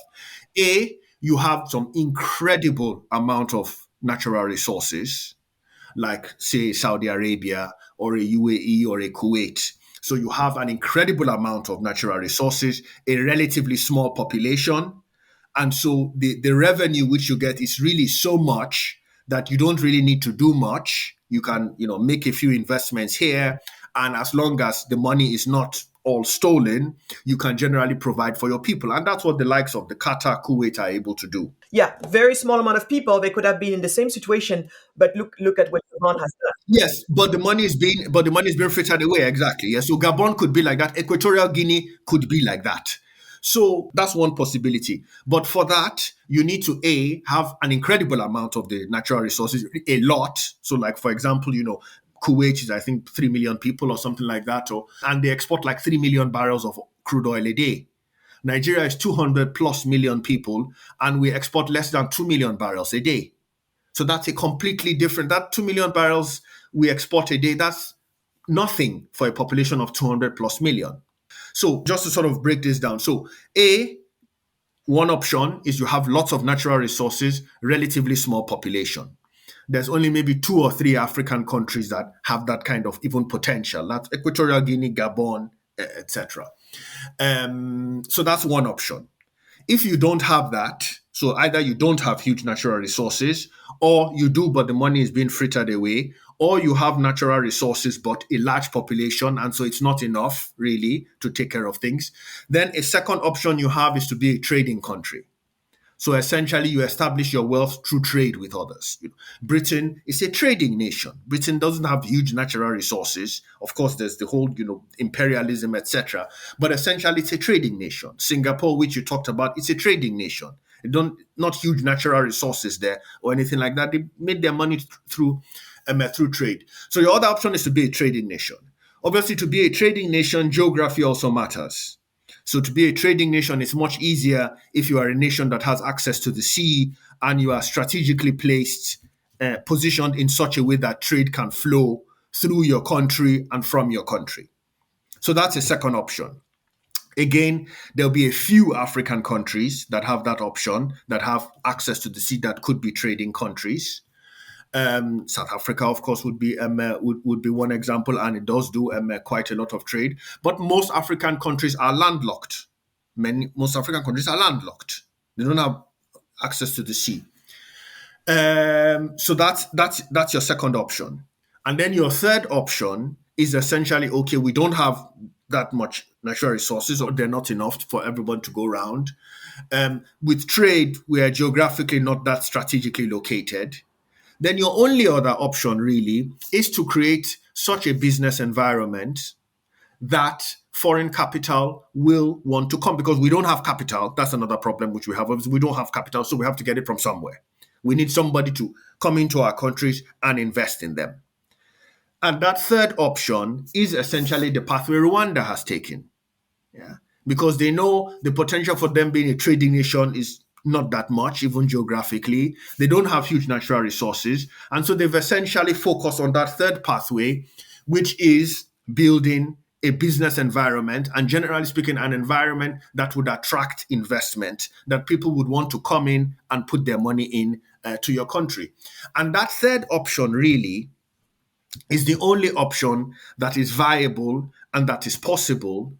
Speaker 1: A, you have some incredible amount of natural resources, like say Saudi Arabia or a UAE or a Kuwait. So you have an incredible amount of natural resources, a relatively small population, and so the revenue which you get is really so much that you don't really need to do much. You can, make a few investments here. And as long as the money is not all stolen, you can generally provide for your people. And that's what the likes of the Qatar, Kuwait are able to do.
Speaker 2: Yeah. Very small amount of people. They could have been in the same situation, but look at what Iran has done.
Speaker 1: Yes, but the money is being frittered away. Exactly. Yeah. So Gabon could be like that. Equatorial Guinea could be like that. So that's one possibility. But for that, you need to have an incredible amount of the natural resources, a lot. So, like for example, Kuwait is I think 3 million people or something like that, and they export like 3 million barrels of crude oil a day. Nigeria is 200 plus million people, and we export less than 2 million barrels a day. So that's a completely different. That 2 million barrels we export a day, that's nothing for a population of 200 plus million. So just to sort of break this down. So one option is you have lots of natural resources, relatively small population. There's only maybe 2 or 3 African countries that have that kind of even potential. That's Equatorial Guinea, Gabon, etc. So that's one option. If you don't have that, so either you don't have huge natural resources, or you do, but the money is being frittered away, or you have natural resources, but a large population, and so it's not enough really to take care of things, then a second option you have is to be a trading country. So essentially, you establish your wealth through trade with others. Britain is a trading nation. Britain doesn't have huge natural resources. Of course, there's the whole, imperialism, etc. But essentially, it's a trading nation. Singapore, which you talked about, it's a trading nation. They don't not huge natural resources there or anything like that. They made their money through trade. So your other option is to be a trading nation. Obviously, to be a trading nation, geography also matters. So to be a trading nation, it's much easier if you are a nation that has access to the sea and you are strategically placed, positioned in such a way that trade can flow through your country and from your country. So that's a second option. Again, there'll be a few African countries that have that option, that have access to the sea, that could be trading countries. South Africa, of course, would be one example, and it does do quite a lot of trade. But most African countries are landlocked. Most African countries are landlocked. They don't have access to the sea. So that's your second option, and then your third option is essentially okay. We don't have that much natural resources, or they're not enough for everyone to go around. With trade, we are geographically not that strategically located. Then your only other option really is to create such a business environment that foreign capital will want to come, because we don't have capital. That's another problem which we have. We don't have capital, so we have to get it from somewhere. We need somebody to come into our countries and invest in them. And that third option is essentially the pathway Rwanda has taken. Yeah. Because they know the potential for them being a trading nation is not that much, even geographically. They don't have huge natural resources. And so they've essentially focused on that third pathway, which is building a business environment, and generally speaking, an environment that would attract investment, that people would want to come in and put their money in to your country. And that third option really is the only option that is viable and that is possible,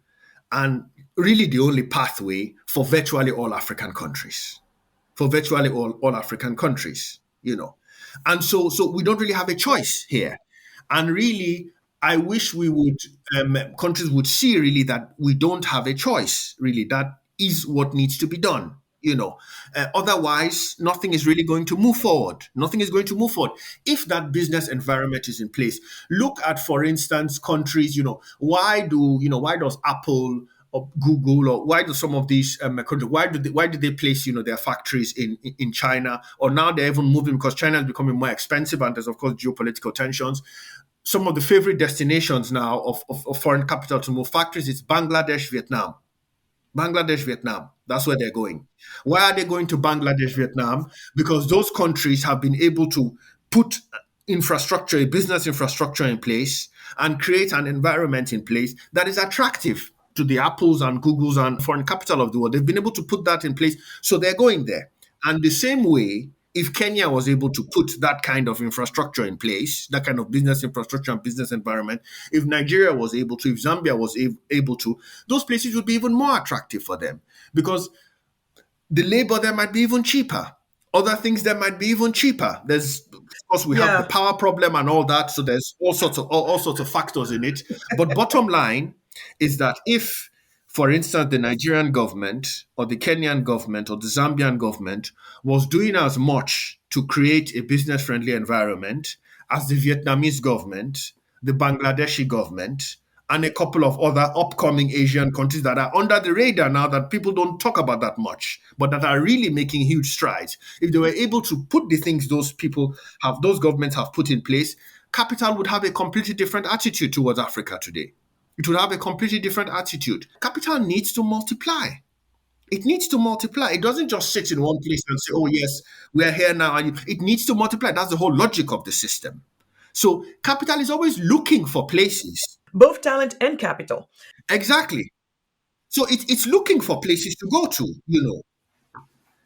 Speaker 1: and really the only pathway for virtually all African countries. For virtually all African countries, And so we don't really have a choice here. And really, I wish we would, countries would see really that we don't have a choice, really. That is what needs to be done. Otherwise, nothing is really going to move forward. Nothing is going to move forward. If that business environment is in place, look at, for instance, countries, why does Apple or Google, or why do some of these countries, why did they place their factories in China, or now they're even moving because China is becoming more expensive, and there's of course geopolitical tensions. Some of the favorite destinations now of foreign capital to move factories is Bangladesh, Vietnam. Bangladesh, Vietnam. That's where they're going. Why are they going to Bangladesh, Vietnam? Because those countries have been able to put infrastructure, a business infrastructure in place, and create an environment in place that is attractive to the Apples and Googles and foreign capital of the world. They've been able to put that in place, so they're going there. And the same way, if Kenya was able to put that kind of infrastructure in place, that kind of business infrastructure and business environment, if Nigeria was able to, if Zambia was able to, those places would be even more attractive for them, because the labor there might be even cheaper. Other things there might be even cheaper. Of course, we have the
Speaker 2: Yeah.
Speaker 1: power problem and all that, so there's all sorts of factors in it. But bottom line is that if, for instance, the Nigerian government or the Kenyan government or the Zambian government was doing as much to create a business-friendly environment as the Vietnamese government, the Bangladeshi government, and a couple of other upcoming Asian countries that are under the radar now, that people don't talk about that much, but that are really making huge strides. If they were able to put the things those governments have put in place, capital would have a completely different attitude towards Africa today. It would have a completely different attitude. Capital needs to multiply. It needs to multiply. It doesn't just sit in one place and say, oh, yes, we're here now. And it needs to multiply. That's the whole logic of the system. So capital is always looking for places.
Speaker 2: Both talent and capital.
Speaker 1: Exactly. So it's looking for places to go to.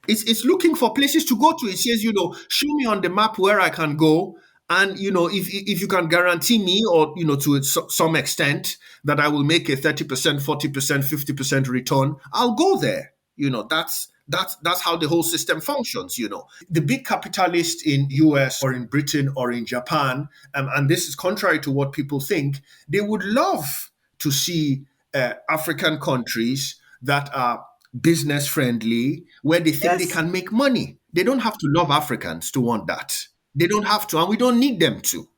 Speaker 1: It's looking for places to go to. It says, show me on the map where I can go. And, if you can guarantee me, or, to some extent, that I will make a 30%, 40%, 50% return, I'll go there. That's how the whole system functions. The big capitalists in US or in Britain or in Japan, and this is contrary to what people think, they would love to see African countries that are business friendly, where they think they
Speaker 2: Yes.
Speaker 1: can make money. They don't have to love Africans to want that. They don't have to, and we don't need them to.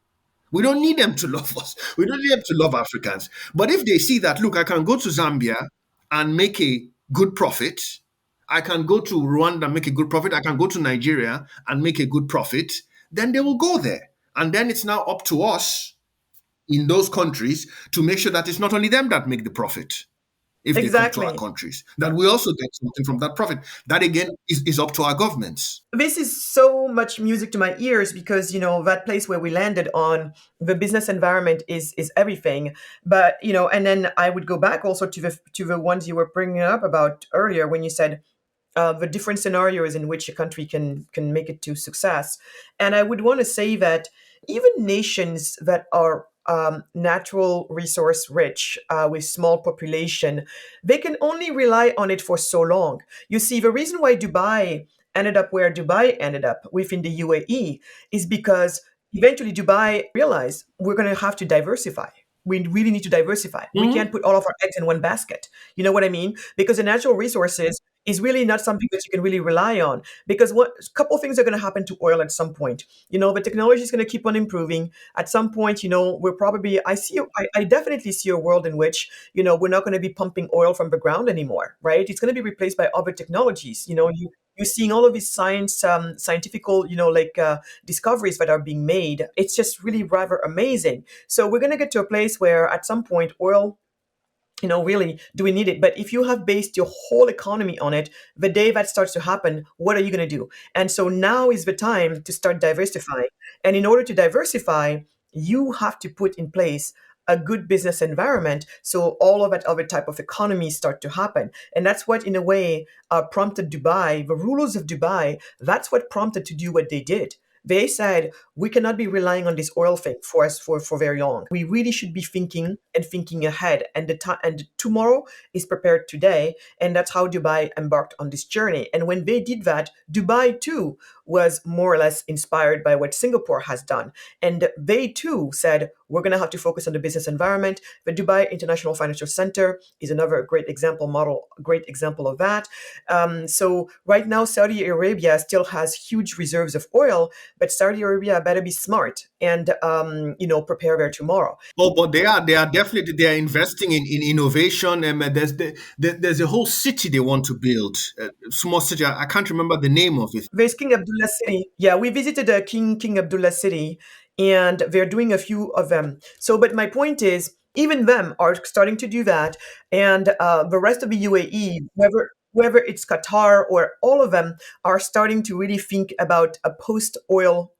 Speaker 1: We don't need them to love us. We don't need them to love Africans. But if they see that, look, I can go to Zambia and make a good profit. I can go to Rwanda and make a good profit. I can go to Nigeria and make a good profit. Then they will go there. And then it's now up to us in those countries to make sure that it's not only them that make the profit if they come to our
Speaker 2: Exactly.
Speaker 1: countries, that we also get something from that profit. That again is up to our governments.
Speaker 2: This is so much music to my ears, because that place where we landed on the business environment is everything. But and then I would go back also to the ones you were bringing up about earlier, when you said the different scenarios in which a country can make it to success. And I would want to say that even nations that are natural resource rich, with small population, they can only rely on it for so long. You see, the reason why Dubai ended up where Dubai ended up within the UAE is because eventually Dubai realized we're going to have to diversify. We really need to diversify. We
Speaker 1: Mhm.
Speaker 2: can't put all of our eggs in one basket. You know what I mean? Because the natural resources is really not something that you can really rely on. Because what a couple things are going to happen to oil at some point. The technology is going to keep on improving. At some point, we're probably. I definitely see a world in which we're not going to be pumping oil from the ground anymore, right? It's going to be replaced by other technologies. You're seeing all of these scientifical, discoveries that are being made. It's just really rather amazing. So we're going to get to a place where at some point oil really, do we need it? But if you have based your whole economy on it, the day that starts to happen, what are you going to do? And so now is the time to start diversifying. And in order to diversify, you have to put in place a good business environment so all of that other type of economies start to happen. And that's what, in a way, prompted Dubai, the rulers of Dubai, that's what prompted to do what they did. They said, we cannot be relying on this oil thing for us for very long. We really should be thinking and thinking ahead. And and tomorrow is prepared today. And that's how Dubai embarked on this journey. And when they did that, Dubai too was more or less inspired by what Singapore has done. And they too said, we're going to have to focus on the business environment. The Dubai International Financial Center is another great example model, great example of that. So right now, Saudi Arabia still has huge reserves of oil, but Saudi Arabia better be smart and prepare their tomorrow.
Speaker 1: Oh, but they are definitely they are investing in innovation. And there's a whole city they want to build, a small city. I can't remember the name of it.
Speaker 2: There's King Abdullah City. Yeah, we visited King Abdullah City, and they're doing a few of them. So, but my point is, even them are starting to do that, and the rest of the UAE, whether it's Qatar or all of them, are starting to really think about a post-oil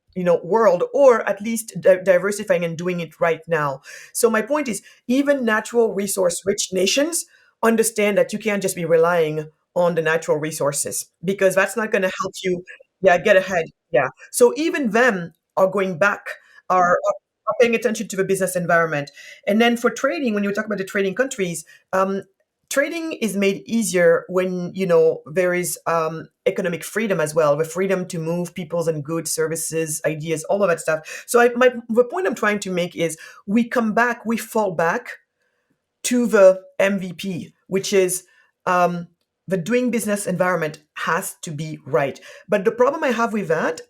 Speaker 2: world, or at least diversifying and doing it right now. So my point is, even natural resource rich nations understand that you can't just be relying on the natural resources, because that's not going to help you, yeah, get ahead. Yeah, so even them are going back, are paying attention to the business environment. And then for trading, when you talk about the trading countries, trading is made easier when there is economic freedom as well, the freedom to move peoples and goods, services, ideas, all of that stuff. So the point I'm trying to make is, we fall back to the MVP, which is, the doing business environment has to be right. But the problem I have with that,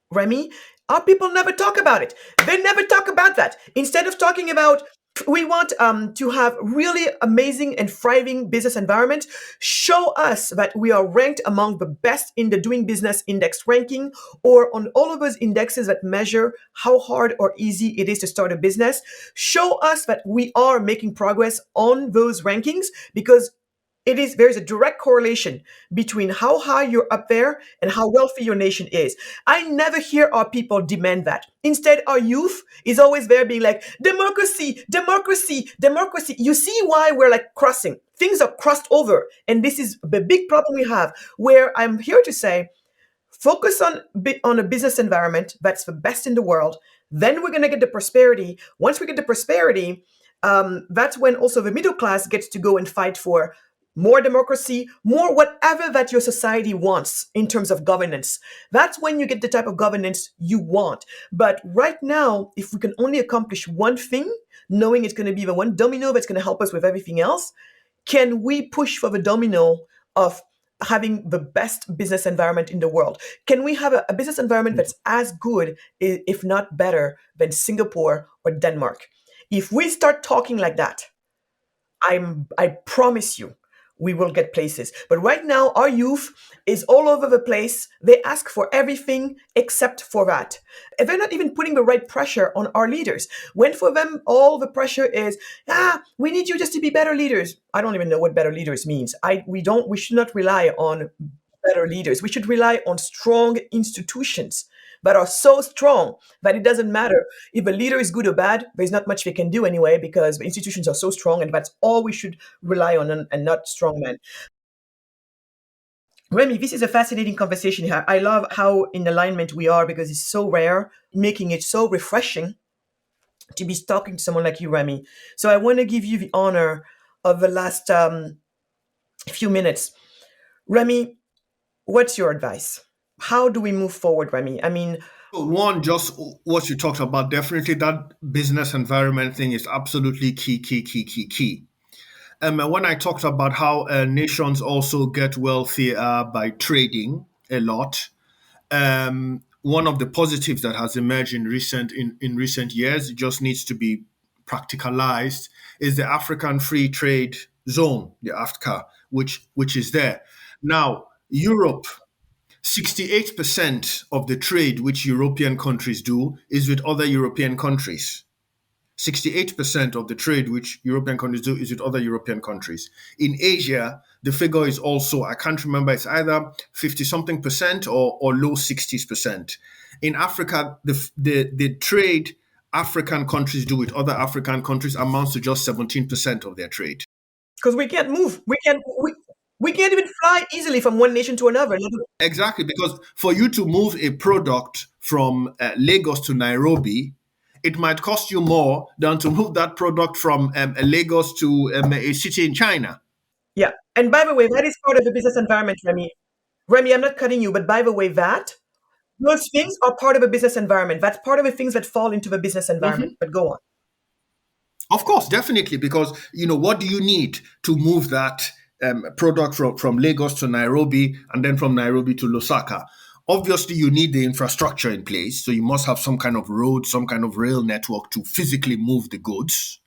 Speaker 2: Remy, our people never talk about it. They never talk about that. Instead of talking about, we want to have really amazing and thriving business environment, show us that we are ranked among the best in the doing business index ranking, or on all of those indexes that measure how hard or easy it is to start a business. Show us that we are making progress on those rankings, because there's a direct correlation between how high you're up there and how wealthy your nation is. I never hear our people demand that. Instead, our youth is always there being like, democracy, democracy, democracy. You see why we're like crossing. Things are crossed over. And this is the big problem we have, where I'm here to say, focus on a business environment that's the best in the world. Then we're going to get the prosperity. Once we get the prosperity, that's when also the middle class gets to go and fight for more democracy, more whatever that your society wants in terms of governance. That's when you get the type of governance you want. But right now, if we can only accomplish one thing, knowing it's going to be the one domino that's going to help us with everything else, can we push for the domino of having the best business environment in the world? Can we have a business environment that's as good, if not better, than Singapore or Denmark? If we start talking like that, I promise you, we will get places. But right now, our youth is all over the place. They ask for everything except for that. And they're not even putting the right pressure on our leaders. When for them, all the pressure is, we need you just to be better leaders. I don't even know what better leaders means. We should not rely on better leaders. We should rely on strong institutions that are so strong that it doesn't matter if a leader is good or bad. There's not much they can do anyway, because the institutions are so strong, and that's all we should rely on, and not strong men. Remy, this is a fascinating conversation here. I love how in alignment we are, because it's so rare, making it so refreshing to be talking to someone like you, Remy. So I want to give you the honor of the last few minutes. Remy, what's your advice? How do we move forward, Remy? I mean,
Speaker 1: One, just what you talked about, definitely that business environment thing is absolutely key, key, key, key, key. And when I talked about how nations also get wealthy by trading a lot, one of the positives that has emerged in recent years, it just needs to be practicalized, is the African Free Trade Zone, the AFCA, which is there. Now, Europe, 68% of the trade which European countries do is with other European countries. 68% of the trade which European countries do is with other European countries. In Asia, the figure is also, I can't remember, it's either 50 something percent or low 60s percent. In Africa, the trade African countries do with other African countries amounts to just 17% of their trade.
Speaker 2: Because we can't move. We can't even fly easily from one nation to another.
Speaker 1: Exactly, because for you to move a product from Lagos to Nairobi, it might cost you more than to move that product from Lagos to a city in China.
Speaker 2: Yeah. And by the way, that is part of the business environment, Remy. Remy, I'm not cutting you, but by the way, those things are part of a business environment. That's part of the things that fall into the business environment.
Speaker 1: Mhm.
Speaker 2: But go on.
Speaker 1: Of course, definitely, because what do you need to move that product from Lagos to Nairobi and then from Nairobi to Lusaka? Obviously, you need the infrastructure in place, so you must have some kind of road, some kind of rail network to physically move the goods.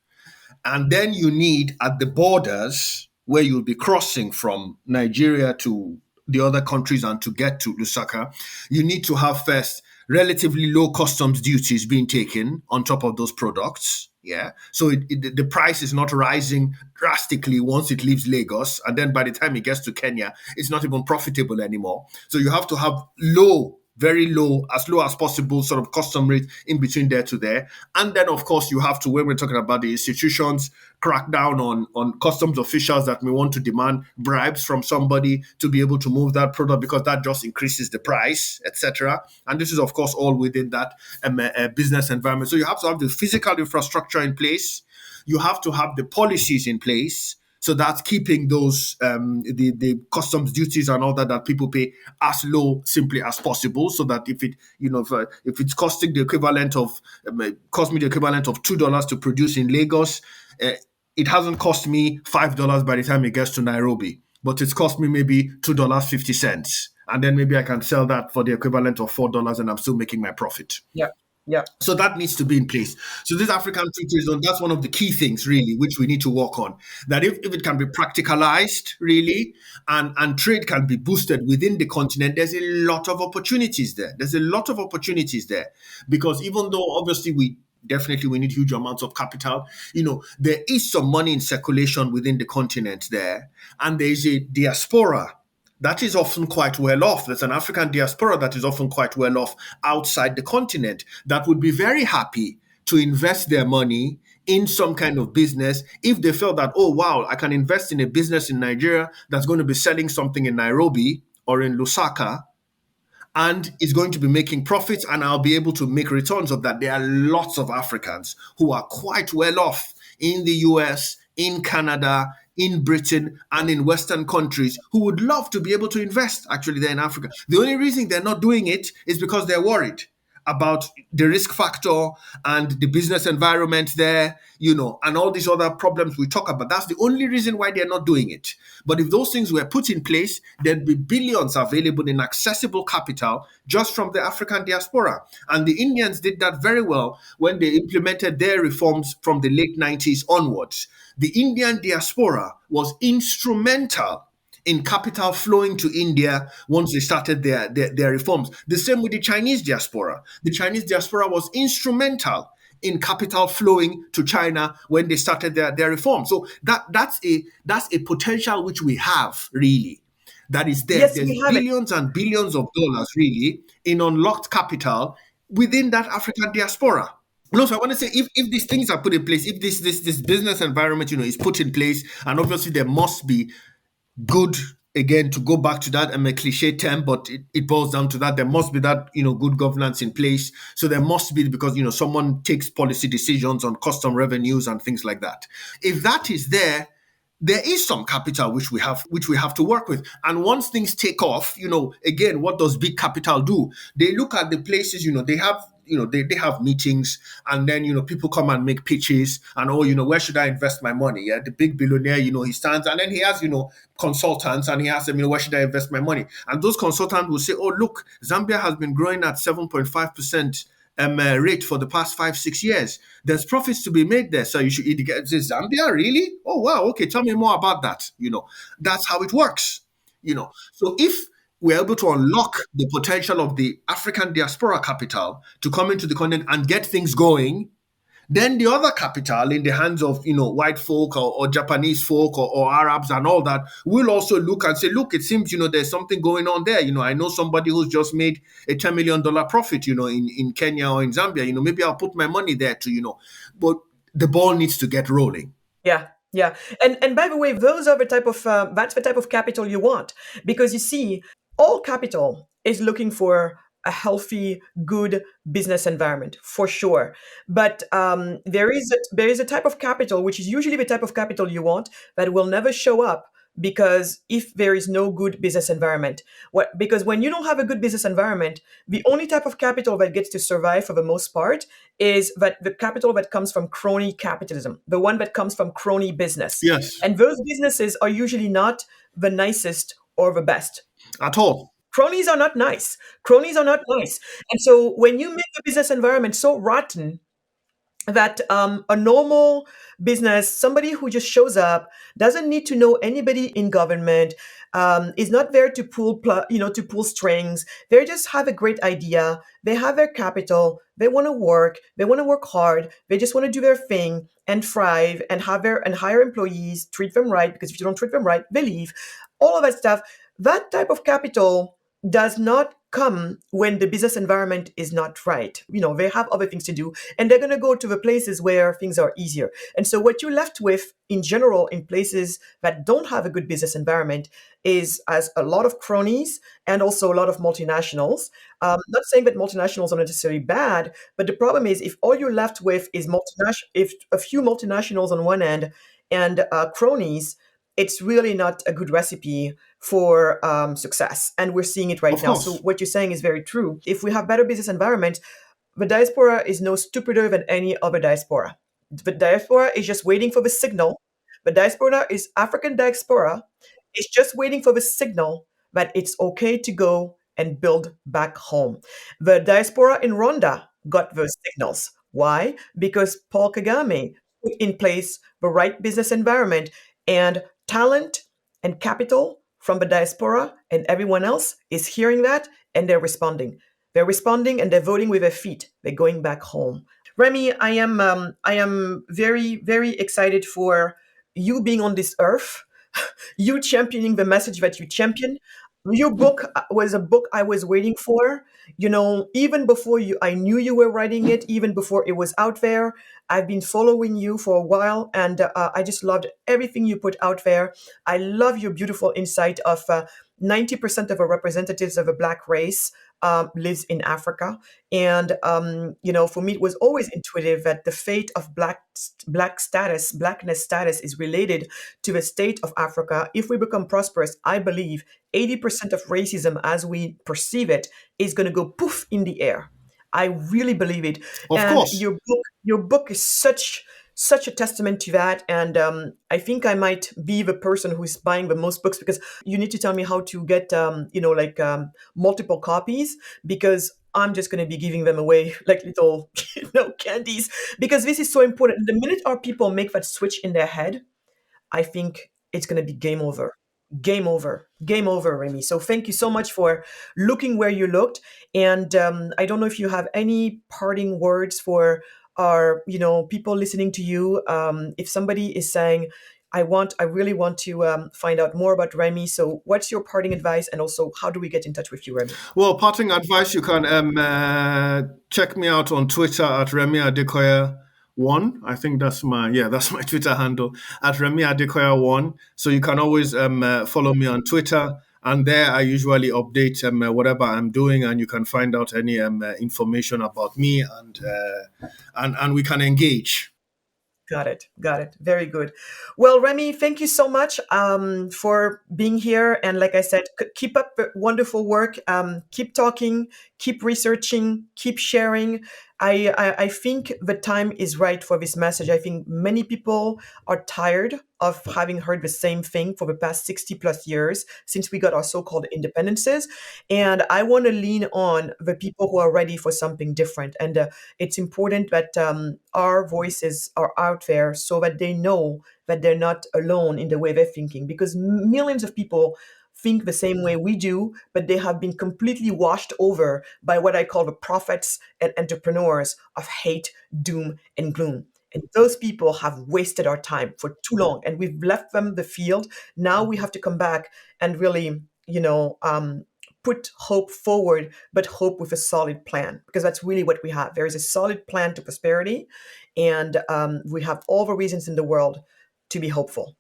Speaker 1: And then you need at the borders where you'll be crossing from Nigeria to the other countries and to get to Lusaka, you need to have first relatively low customs duties being taken on top of those products. Yeah. So the price is not rising drastically once it leaves Lagos. And then by the time it gets to Kenya, it's not even profitable anymore. So you have to have very low as possible sort of custom rate in between there to there. And then, of course, you have to, when we're talking about the institutions, crack down on customs officials that may want to demand bribes from somebody to be able to move that product because that just increases the price, etc. And this is, of course, all within that business environment. So you have to have the physical infrastructure in place. You have to have the policies in place. So that's keeping those the customs duties and all that people pay as low simply as possible, so that if it's costing the equivalent of cost me the equivalent of $2 to produce in Lagos, it hasn't cost me $5 by the time it gets to Nairobi, but it's cost me maybe $2.50, and then maybe I can sell that for the equivalent of $4, and I'm still making my profit.
Speaker 2: Yeah. Yeah.
Speaker 1: So that needs to be in place. So this African free trade zone, that's one of the key things really, which we need to work on. That if it can be practicalized really, and trade can be boosted within the continent, there's a lot of opportunities there. There's a lot of opportunities there. Because even though obviously we need huge amounts of capital, there is some money in circulation within the continent there. And there's a diaspora that is often quite well off. There's an African diaspora that is often quite well off outside the continent that would be very happy to invest their money in some kind of business if they felt that, oh, wow, I can invest in a business in Nigeria that's going to be selling something in Nairobi or in Lusaka, and is going to be making profits, and I'll be able to make returns of that. There are lots of Africans who are quite well off in the US, in Canada, in Britain, and in Western countries who would love to be able to invest actually there in Africa. The only reason they're not doing it is because they're worried about the risk factor and the business environment there, and all these other problems we talk about. That's the only reason why they're not doing it. But if those things were put in place, there'd be billions available in accessible capital just from the African diaspora. And the Indians did that very well when they implemented their reforms from the late 90s onwards. The Indian diaspora was instrumental in capital flowing to India once they started their reforms. The same with the Chinese diaspora. The Chinese diaspora was instrumental in capital flowing to China when they started their reforms. So that's a potential which we have really. That is there.
Speaker 2: Yes,
Speaker 1: There's
Speaker 2: we have it.
Speaker 1: billions and billions of dollars really in unlocked capital within that African diaspora. No, so I want to say if these things are put in place, if this business environment is put in place, and obviously there must be good, again, to go back to that, a cliche term, but it boils down to that. There must be that, good governance in place. So there must be, because, someone takes policy decisions on custom revenues and things like that. If that is there, there is some capital which we have to work with. And once things take off, again, what does big capital do? They look at the places, they have they have meetings, and then people come and make pitches, and where should I invest my money? Yeah, the big billionaire, he stands, and then he has consultants, and he asks them, where should I invest my money? And those consultants will say, oh, look, Zambia has been growing at 7.5% rate for the past 5-6 years. There's profits to be made there, so you should get this. Zambia, really? Oh wow, okay, tell me more about that. That's how it works. So if we're able to unlock the potential of the African diaspora capital to come into the continent and get things going, Then the other capital in the hands of white folk or Japanese folk or Arabs and all that will also look and say, look, it seems there's something going on there. I know somebody who's just made a $10 million profit, in Kenya or in Zambia. Maybe I'll put my money there too. But the ball needs to get rolling.
Speaker 2: Yeah, yeah. And by the way, those are the type of that's the type of capital you want, because you see, all capital is looking for a healthy, good business environment for sure. But there is a type of capital which is usually the type of capital you want that will never show up, because if there is no good business environment, because when you don't have a good business environment, the only type of capital that gets to survive for the most part is that the capital that comes from crony capitalism, the one that comes from crony business.
Speaker 1: Yes,
Speaker 2: And those businesses are usually not the nicest or the best.
Speaker 1: at all.
Speaker 2: Cronies are not nice. Cronies are not nice. And so when you make the business environment so rotten that a normal business, somebody who just shows up, doesn't need to know anybody in government, is not there to to pull strings. They just have a great idea. They have their capital. They want to work. They want to work hard. They just want to do their thing and thrive and hire employees, treat them right. Because if you don't treat them right, they leave. All of that stuff. That type of capital does not come when the business environment is not right. They have other things to do, and they're going to go to the places where things are easier. And so what you're left with in general in places that don't have a good business environment is as a lot of cronies and also a lot of multinationals. Not saying that multinationals are necessarily bad, but the problem is if all you're left with is if a few multinationals on one end and cronies, it's really not a good recipe for success. And we're seeing it right
Speaker 1: Of
Speaker 2: now. So
Speaker 1: course.
Speaker 2: what you're saying is very true. If we have better business environment, the diaspora is no stupider than any other diaspora. The diaspora is just waiting for the signal. The diaspora is African diaspora is just waiting for the signal that it's okay to go and build back home. The diaspora in Rwanda got those signals. Why? Because Paul Kagame put in place the right business environment, and talent and capital from the diaspora and everyone else is hearing that, and they're responding. They're responding and they're voting with their feet. They're going back home. Remi, I am very, very excited for you being on this earth, you championing the message that you champion. Your book was a book I was waiting for. Even before I knew you were writing it, even before it was out there. I've been following you for a while, and I just loved everything you put out there. I love your beautiful insight of 90% of the representatives of a Black race lives in Africa. And, for me, it was always intuitive that the fate of Blackness status is related to the state of Africa. If we become prosperous, I believe 80% of racism as we perceive it is going to go poof in the air. I really believe it.
Speaker 1: Of
Speaker 2: And
Speaker 1: course.
Speaker 2: your book is such a testament to that. And I think I might be the person who is buying the most books, because you need to tell me how to get multiple copies, because I'm just going to be giving them away like little candies, because this is so important. The minute our people make that switch in their head, I think it's going to be game over. Game over. Game over, Remy. So thank you so much for looking where you looked. And I don't know if you have any parting words for our, people listening to you. If somebody is saying, I really want to find out more about Remy. So what's your parting advice? And also, how do we get in touch with you, Remy?
Speaker 1: Well, parting advice, you can check me out on Twitter at Remi Adekoya. One, I think that's my Twitter handle at Remi Adekoya one. So you can always follow me on Twitter, and there I usually update whatever I'm doing, and you can find out any information about me, and we can engage.
Speaker 2: Got it. Got it. Very good. Well, Remy, thank you so much for being here. And like I said, keep up the wonderful work. Keep talking, keep researching, keep sharing. I think the time is right for this message. I think many people are tired of having heard the same thing for the past 60 plus years since we got our so-called independences. And I want to lean on the people who are ready for something different. And it's important that our voices are out there so that they know that they're not alone in the way they're thinking, because millions of people think the same way we do, but they have been completely washed over by what I call the prophets and entrepreneurs of hate, doom, and gloom. And those people have wasted our time for too long, and we've left them the field. Now we have to come back and really, put hope forward, but hope with a solid plan, because that's really what we have. There is a solid plan to prosperity, and we have all the reasons in the world to be hopeful.